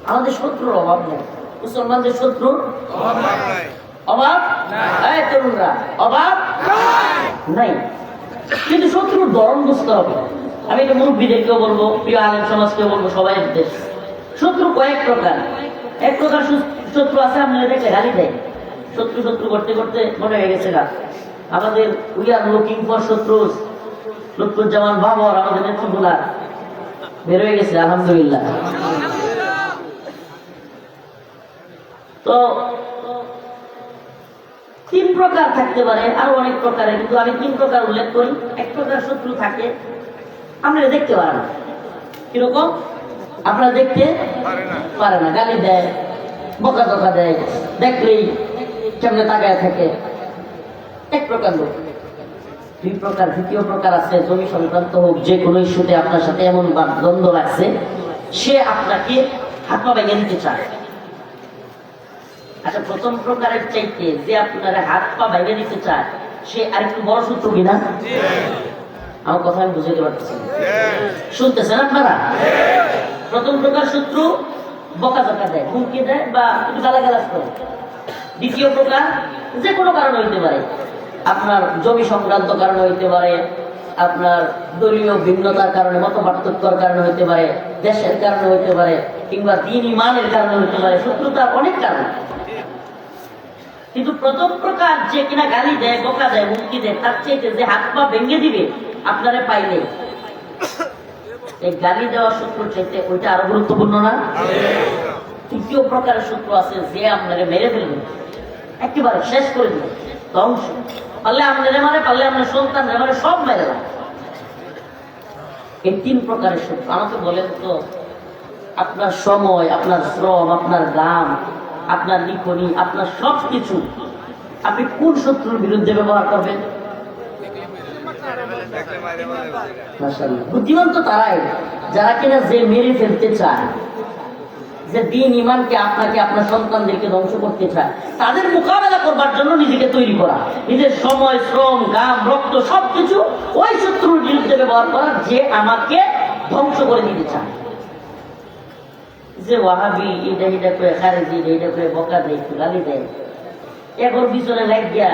আমাদের শত্রুর অভাব নেই, মুসলমানদের শত্রুর অভাব নাই, তরুণরা অভাব নাই, কিন্তু শত্রুর ধরন বুঝতে হবে। আমি এটা মুরব্বীদেরকেও বলবো, প্রিয় আলেম সমাজকেও বলবো, সবাই দেশ শত্রু কয়েক প্রকার। এক প্রকার শত্রু আছে আপনারা দেখলে গালি দেয়, শত্রু শত্রু করতে করতে মনে হয়ে গেছে গা আমাদের উই আর লুকিং ফর শত্রুস। লুৎফুজ্জামান বাবর আমাদের নেতৃত্বগুলার বের হয়ে গেছে আলহামদুলিল্লাহ। তো তিন প্রকার থাকতে পারে, আরো অনেক প্রকারের, কিন্তু আমি তিন প্রকার উল্লেখ করি। এক প্রকার শত্রু থাকে আপনারা দেখতে পারেন না। কিরকম? আপনারা দেখতে পারে না, গালি দেয়, বকা ধকা দেয়, দেখলেই কেমনে তাকায় থাকে, এক প্রকার লোক। দুই প্রকার, দ্বিতীয় প্রকার আছে জমি সংক্রান্ত হোক, যে কোনো ইস্যুতে আপনার সাথে এমন দ্বন্দ্ব লাগছে, সে আপনাকে হাত পা ভেঙে দিতে চায়। আচ্ছা, প্রথম প্রকারের চাইতে যে আপনার হাত পা ভেঙে দিতে চায়, সে আরেকটু বড় শত্রু কিনা? আমার কথা আমি বুঝাতে পারতেছি, শুনতেছেন আপনারা? প্রথম প্রকার শত্রু বকা ধকা দেয়, হুমকি দেয় বা একটু গালাগালাজ করে। দ্বিতীয় প্রকার যে কোনো কারণে হইতে পারে, আপনার জমি সংক্রান্ত কারণে হইতে পারে, আপনার দলীয় ভিন্নতার কারণে, মত পার্থক্যের কারণে হইতে পারে, দেশের কারণে হইতে পারে, কিংবা দ্বীন ঈমানের কারণে হইতে পারে। শত্রুতার অনেক কারণ। কিন্তু প্রথম প্রকার যে কিনা গালি দেয়, বকা দেয়, হুমকি দেয়, তার চাইতে যে হাত পা ভেঙে দিবে আপনারে পাইলে, এই গালি দেওয়ার শত্রুর চাইতে ওইটা আরো গুরুত্বপূর্ণ না? তৃতীয় প্রকারের শত্রু আছে যে আপনাকে মেরে ফেলবে, একেবারে শেষ করে দিবে, ধ্বংস। পারলে আপনারে মারে, পারলে আপনার সন্তান মারে, সব মেরে দেয়। এই তিন প্রকারের শত্রু। আমাকে বলেন তো, আপনার সময়, আপনার শ্রম, আপনার গাম, আপনার লিখনি, আপনার সব কিছু আপনি কোন শত্রুর বিরুদ্ধে ব্যবহার করবেন? বুদ্ধিমান তো তারাই যারা কিনা যে মেরে ফেলতে চায়, যে দ্বীন ঈমানকে, আপনাকে, আপনার সন্তানদেরকে ধ্বংস করতে চায়, তাদের মোকাবেলা করবার জন্য নিজেকে তৈরি করা, নিজের সময়, শ্রম, ঘাম, রক্ত সবকিছু ওই শত্রুর বিরুদ্ধে ব্যবহার করা যে আমাকে ধ্বংস করে দিতে চায়। যে ওয়াহাবি এটা এটা করে, খারেজি এটা করে, বকা দেয়, গালি দেয়, এখন পিছনে লাগ গিয়া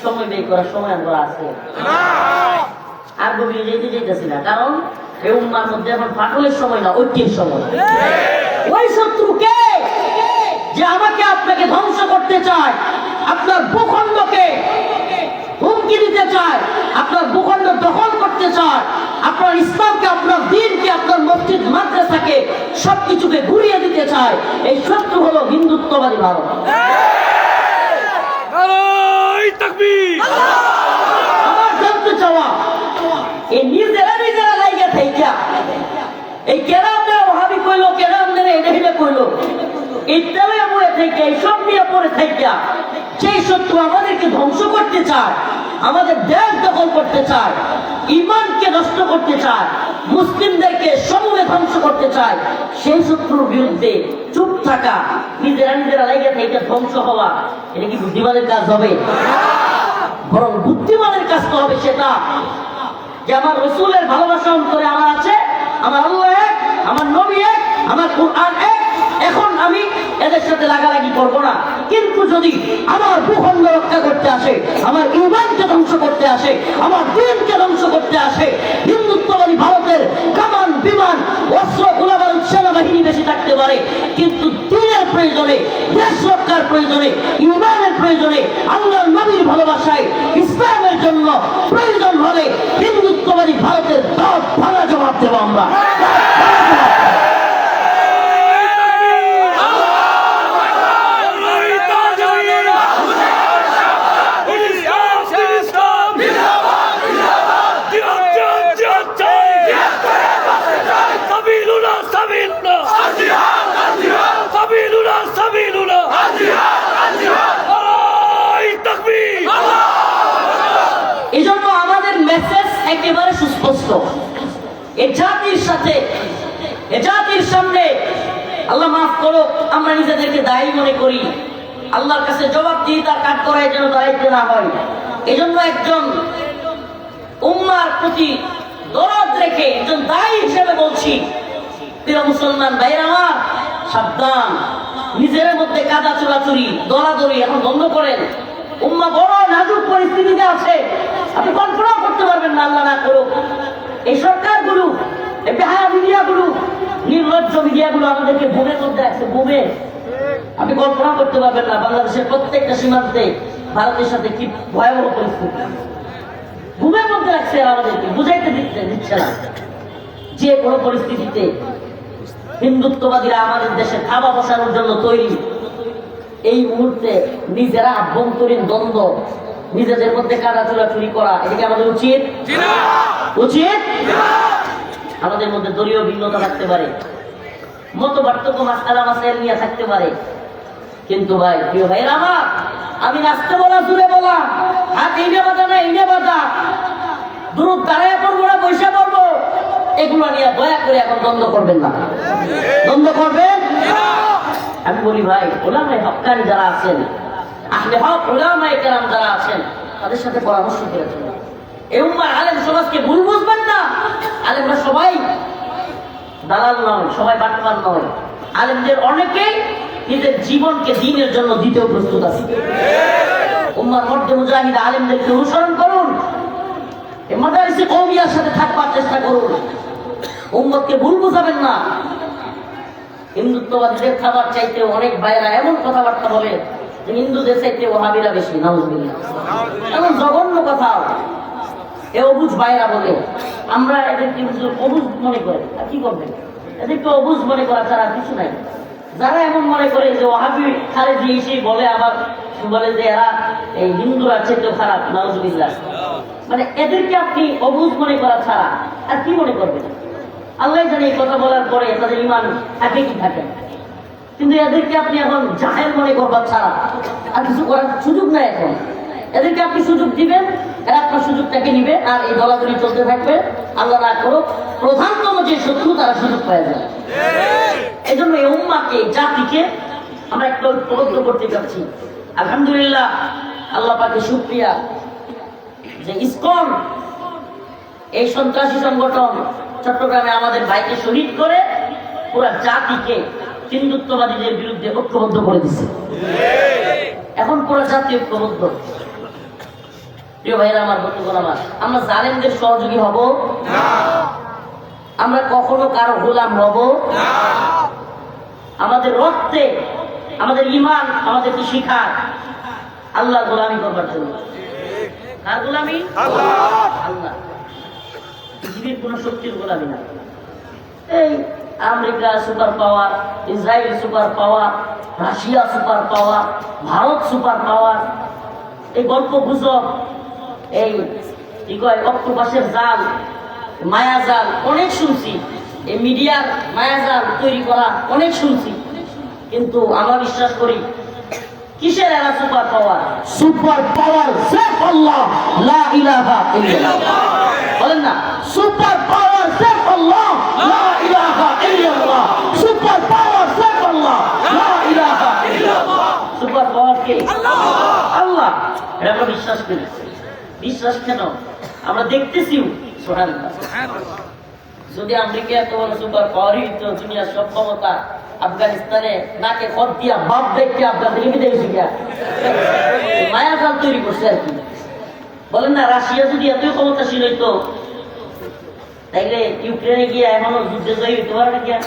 সময় ব্যয় করার সময় আমরা আছে আর গভীরে যেতে যেতেছি না, কারণ এই উম্মার মধ্যে এখন ফাটলের সময় না, ঐক্যের সময়। ওই শত্রুকে যে আমাকে আপনাকে ধ্বংস করতে চায়, আপনার ভূখণ্ডকে হুমকি দিতে চায়, আপনার ভূখণ্ড দখল করতে চায়, আপনার ইসলামকে, আপনার দ্বীনকে, আপনার মসজিদ মাদ্রাসাকে সবকিছুকে ঘুরিয়ে দিতে চায়, এই শত্রু হলো হিন্দুত্ববাদী ভারত। আমার জানতে চাওয়া, এই নিজেরা নিজেরা লাইগা থাইকা, এই কেরামদের ওয়াহাবি কইলো, কেরামদের এটা কইলো, ইত্যাদি পড়ে থেকে, এইসব নিয়ে পড়ে থাইকা, সেই শত্রু আমাদেরকে ধ্বংস করতে চায়, আমাদের দেশ দখল করতে চায়, ঈমানকে নষ্ট করতে চায়, মুসলিমদেরকে সমূলে ধ্বংস করতে চায়, সেই শত্রুর বিরুদ্ধে চুপ থাকা, নিজেরা লাগে থেকে ধ্বংস হওয়া, এটা কি বুদ্ধিমানের কাজ হবে? বরং বুদ্ধিমানের কাজ তো হবে সেটা যে আমার রাসূলের ভালোবাসা অন্তরে আমার আছে, আমার আল্লাহ এক, আমার নবী এক, আমার কুরআন এক। এখন আমি এদের সাথে লাগালাগি করবো না। কিন্তু যদি আমার ভূখণ্ড রক্ষা করতে আসে, আমার ঈমানকে ধ্বংস করতে আসে, আমার দ্বীনকে ধ্বংস করতে আসে, হিন্দুত্ববাদী ভারতের কামান বিমান অস্ত্র গোলাবারুদ সেনাবাহিনী বেশি থাকতে পারে, কিন্তু দ্বীনের প্রয়োজনে, দেশ রক্ষার প্রয়োজনে, ঈমানের প্রয়োজনে, আল্লাহর নবীর ভালোবাসায়, ইসলামের জন্য প্রয়োজন হলে হিন্দুত্ববাদী ভারতের দাঁত ভাঙা জবাব দেব আমরা। এই জন্য আমাদের মেসেজ একেবারে সুস্পষ্ট। এ জাতির সাথে, এ জাতির সামনে আল্লাহ মাফ করো, আমরা নিজেদেরকে দায়ী মনে করি, আল্লাহর কাছে জবাব দিয়ে তার কাজ করায় যেন দায়িত্ব না হয়। এই জন্য একজন উম্মার প্রতি দরদ রেখে একজন দায়ী হিসেবে বলছি, প্রিয় মুসলমান ভাইরা আমার, সাবধান, নিজের মধ্যে কাদা চোরাচুরি দলাদলি এখন বন্ধ করেন। উম্মা বড় নাজুক পরিস্থিতিতে আছে, আপনি কল্পনা করতে পারবেন না, আল্লাহ না করুক এই সরকারগুলো, এই বেহায়া মিডিয়াগুলো, নির্লজ্জ মিডিয়াগুলো আমাদেরকে বুমের মধ্যে আছে, বুমে। আপনি কল্পনা করতে পারবেন না বাংলাদেশের প্রত্যেকটা সীমান্তে ভারতের সাথে কি ভয়াবহ পরিস্থিতি, বুমের মধ্যে রাখছে আমাদেরকে, বুঝাইতে দিচ্ছে না। যে কোনো পরিস্থিতিতে হিন্দুত্ববাদীরা আমাদের দেশে থাবা বসানোর জন্য তৈরি। এই মুহূর্তে নিজেরা আভ্যন্তরীণ দ্বন্দ্ব, নিজেদের মধ্যে কাদা চোরাচুরি করা, এটাকে আমাদের উচিত উচিত আমাদের মধ্যে দলীয় ভিন্নতা থাকতে পারে, মত পার্থক্য মাসালা মাসাইল নিয়ে থাকতে পারে, কিন্তু ভাই প্রিয় ভাইরা আমার, আমি নাচতে বলা, দূরে বলা, হাত এইনে বাজা না এইনে বাজা, দূর দাঁড়ায় পড়বো না পয়সা পড়বো, এগুলো নিয়ে দয়া করে এখন দ্বন্দ্ব করবেন না, দ্বন্দ্ব করবেন। আমি বলি ভাই, উলামায়ে হক্কানি যারা আছেন, আহলে হক উলামায়ে কেরাম যারা আছেন, তাদের সাথে পরামর্শ করেছেন। এই উম্মার আলেম সমাজকে ভুল বুঝবেন না। আলেমরা সবাই দালাল নয়, সবাই বাটপার নয়। আলেমদের অনেকেই নিজের জীবনকে দ্বীনের জন্য দিতেও প্রস্তুত আছে। উম্মার মধ্যে মুজাহিদ আলেমদেরকে অনুসরণ করুন, এই মাদারিসে কওমিয়ার সাথে থাকবার চেষ্টা করুন, উম্মতকে ভুল বুঝাবেন না। হিন্দুত্ববাদীদের খাবার চাইতে অনেক ভাইরা এমন কথাবার্তা বলে যে হিন্দুদের চাইতে ওহাবিরা বেশি, নাউজুবিল্লাহ, এমন জঘন্য কথা এ অবুঝ ভাইরা বলে। আমরা এদেরকে অবুঝ মনে করে, আর কি করবেন, এদেরকে অবুঝ মনে করা ছাড়া কিছু নাই। যারা এমন মনে করে যে ওহাবি খালেদি এসে বলে, আবার বলে যে এরা এই হিন্দুরা চাইতেও খারাপ, নাউজুবিল্লাহ, মানে এদেরকে আপনি অবুঝ মনে করা ছাড়া আর কি মনে করবেন? আল্লাহ জানে এই কথা বলার পরে তাদের ইমান থাকে কি থাকে, কিন্তু এদেরকে আপনি এখন জাহেল মনে করবার ছাড়া আর কিছু করার সুযোগ নাই। এখন এদেরকে আপনি সুযোগ দিবেন, এরা আপনার সুযোগটাকে নিবে, আর এই দলাদলি চলতে থাকবে। আল্লাহ না করুক প্রধানতম যে শত্রু তারা সুযোগ পাওয়া যায়। এই জন্য এই উম্মাকে, জাতিকে আমরা একটু ঐক্যবদ্ধ করতে চাচ্ছি। আলহামদুলিল্লাহ, আল্লাহ পাকে শুকরিয়া যে ইসকন এই সন্ত্রাসী সংগঠন চট্টগ্রামে আমাদের ভাইকে শহীদ করে পুরা জাতিকে হিন্দুত্ববাদীদের বিরুদ্ধে ঐক্যবদ্ধ করে দিচ্ছে। এখন পুরা জাতি ঐক্যবদ্ধ। প্রিয় ভাইরা আমার, বন্ধুগণ আমার, আমরা জালেমদের সহযোগী হব না, আমরা কখনো কারো গোলাম হব না। আমাদের রক্তে, আমাদের ঈমান আমাদেরকে শিখায় আল্লাহর গোলামি করবার জন্য। কার গোলামি? আল্লাহ। পৃথিবীর কোন শক্তির গোলামি না। এই America super power, Israel super power, Russia super power, Bharat super power, এই গল্প গুজব, এই কি কয় অক্টোপাসের জাল, মায়াজাল অনেক শুনছি, এই মিডিয়ার মায়াজাল তৈরি করা অনেক শুনছি, কিন্তু আমরা বিশ্বাস করি কিসের এরা সুপার পাওয়ার? সুপার পাওয়ার সির্ফ আল্লাহ, লা ইলাহা ইল্লাল্লাহ। বলেন না, সুপার পাওয়ার সির্ফ আল্লাহ, লা ইলাহা ইল্লাল্লাহ। সুপার পাওয়ার সির্ফ আল্লাহ, লা এটা আমরা বিশ্বাস করি। বিশ্বাস কেন? আমরা দেখতেছিও। সুবহানাল্লাহ। যদি আমেরিকা এত বড় সুপার পাওয়ার হইতো, দুনিয়ার সব ক্ষমতা আফগানিস্তানে নাকে খত দিয়া বাপ দেখতে আফগান থেকে বিদায় হয়েছে গিয়া মায়া জাল তৈরি করছে আর কি। বলেন না, রাশিয়া যদি এতই ক্ষমতাশীল হইতো তাইলে ইউক্রেনে গিয়ে এমনও যুদ্ধে জয়ী হইতে পারে না গিয়া?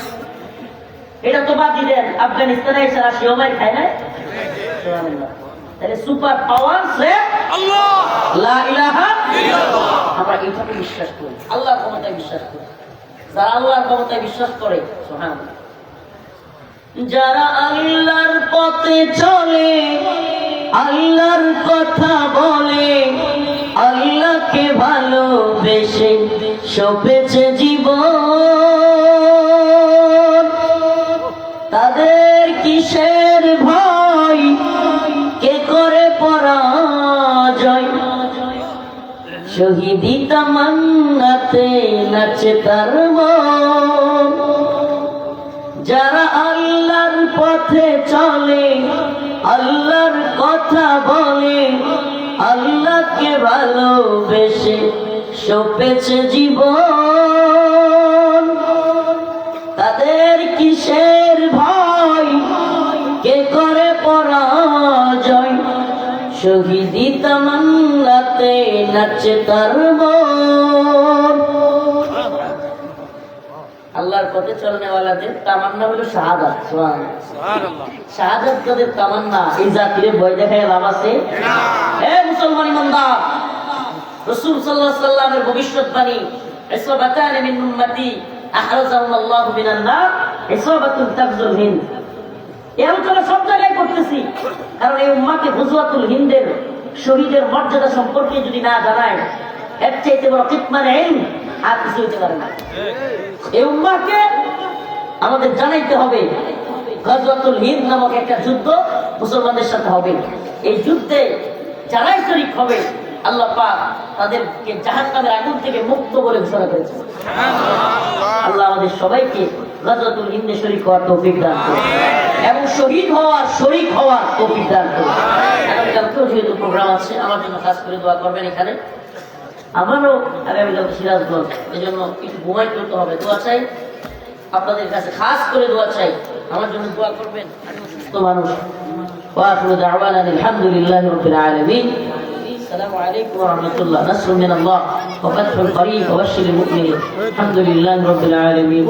এটা তো বাদ দেন, আফগানিস্তানে এসে রাশিয়া মার খায় না। তাহলে সুপার পাওয়ার সে আল্লাহ, লা ইলাহা ইল্লাল্লাহ। আমরা এইভাবে বিশ্বাস করি, আল্লাহর ক্ষমতায় বিশ্বাস করি। যারা আল্লাহর ক্ষমতায় বিশ্বাস করে, সুবহানাল্লাহ, যারা আল্লাহর পথে চলে, আল্লাহর কথা বলে, আল্লাহকে ভালোবেসে সপেছে জীবন, তাদের কিসের ভয়, কে করে পরাজয়, শহীদি তামান্নাতে নাচে তার মন। যারা আল্লাহর পথে চলে, আল্লাহর কথা বলে, আল্লাহকে ভালোবেসে সপেছে জীবন, তাদের কিসের ভয়, কে করে পরাজয়, শহীদি তামান্নাতে নাচে তার মন। আল্লাহর পথে চলনেওয়ালাদের তামান্না হলো শাহাদাত। সুবহানাল্লাহ। শাহাদাত তাদের তামান্না। এই জাতিরে ভয় দেখায় লাভ আছে? হে মুসলমান ইমানদার, রাসূল সাল্লাল্লাহু আলাইহি ওয়াসাল্লামের ভবিষ্যৎবাণী, ইসবাতান মিন উম্মতি আহরাজাহুল্লাহু মিনান নার, ইসবাতুন তাফজুল হিন্দ। এই আলোচনা সব জায়গায় করতেছি, কারণ এই উম্মাকে গুজওয়াতুল হিন্দের শহীদের মর্যাদা সম্পর্কে যদি না জানায়, এর চাইতে বড় কিতমান ইলম আর কিছু হইতে পারে না। এই উম্মাহকে আমাদের জানাইতে হবে গজওয়াতুল হিন্দ নামক একটা যুদ্ধ মুসলমানদের সাথে হবে। এই যুদ্ধে যারাই শরীক হবে, আল্লাহ পাক তাদেরকে জাহান্নামের আগুন থেকে মুক্ত বলে ঘোষণা করেছেন। আল্লাহ আমাদের সবাইকে গজওয়াতুল হিন্দে শরীক হওয়ার তৌফিক দান করুন এবং শহীদ হওয়ার শরীক হওয়ার তৌফিক দান করুন। আগামীকালকেও যেহেতু প্রোগ্রাম আছে, আমার জন্য খাস করে দোয়া করবেন। এখানে আমারও আগামীকাল সিরাজগঞ্জ, এই জন্য একটু ঘুমাই করতে হবে। দোয়া চাই আপনাদের কাছে, খাস করে দোয়া চাই, আমার জন্য দোয়া করবেন। সুস্থ মানুষ। ওয়াখিরু দাওয়ানা আলহামদুলিল্লাহি রাব্বিল আলামিন। আসসালামু আলাইকুম ওয়া রাহমাতুল্লাহ। নাসরুম মিনাল্লাহ ওয়া ফাতহুন করিব ওয়া বাশশিরিল মুমিনিন। আলহামদুলিল্লাহি রাব্বিল আলামিন।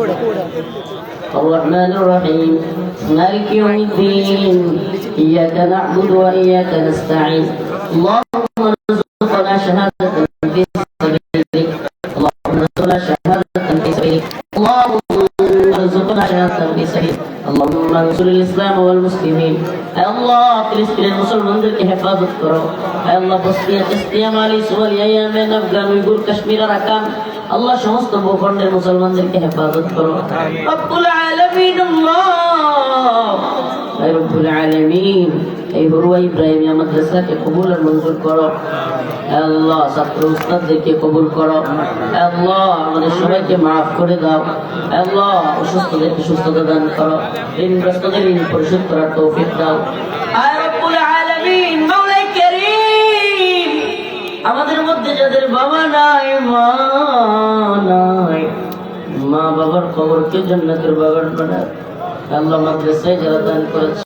الرحمن الرحيم مالك يوم الدين إياك نعبد وإياك نستعين اللهم ارزقنا شهادة في سبيلك اللهم ارزقنا شهادة في سبيلك اللهم ارزقنا شهادة في سبيلك اللهم انصر الإسلام والمسلمين يا الله فلسطين المسلمين के हिफाजत करो या अल्लाह बस्तिया चिश्तिया Mali Somalia Yemen Afghan Uyghur Kashmir Arakan আল্লাহ সমস্ত ভূখণ্ডের মুসলমানদেরকে হেফাজত করো। রব্বুল আলামিন আল্লাহ, হে রব্বুল আলামিন, এই বড়ুয়া ইব্রাহিমিয়া মাদ্রাসাকে কবুল আর মঞ্জুর করো। হে আল্লাহ, ছাত্র উস্তাদদেরকে কবুল করো। হে আল্লাহ, আমাদের সবাইকে মাফ করে দাও। হে আল্লাহ, অসুস্থদেরকে সুস্থতা দান করো। ঋণগ্রস্তদের ঋণ পরিশোধ করার তৌফিক দাও। হে রব্বুল আলামিন, মাওলাই কারীম, আমাদের মধ্যে যাদের বাবা নাই, মা নাই, মা বাবার কবরকে জান্নাতের বাগান বানায়। আল্লাহ মাদ্রাসায় যারা দান করেছে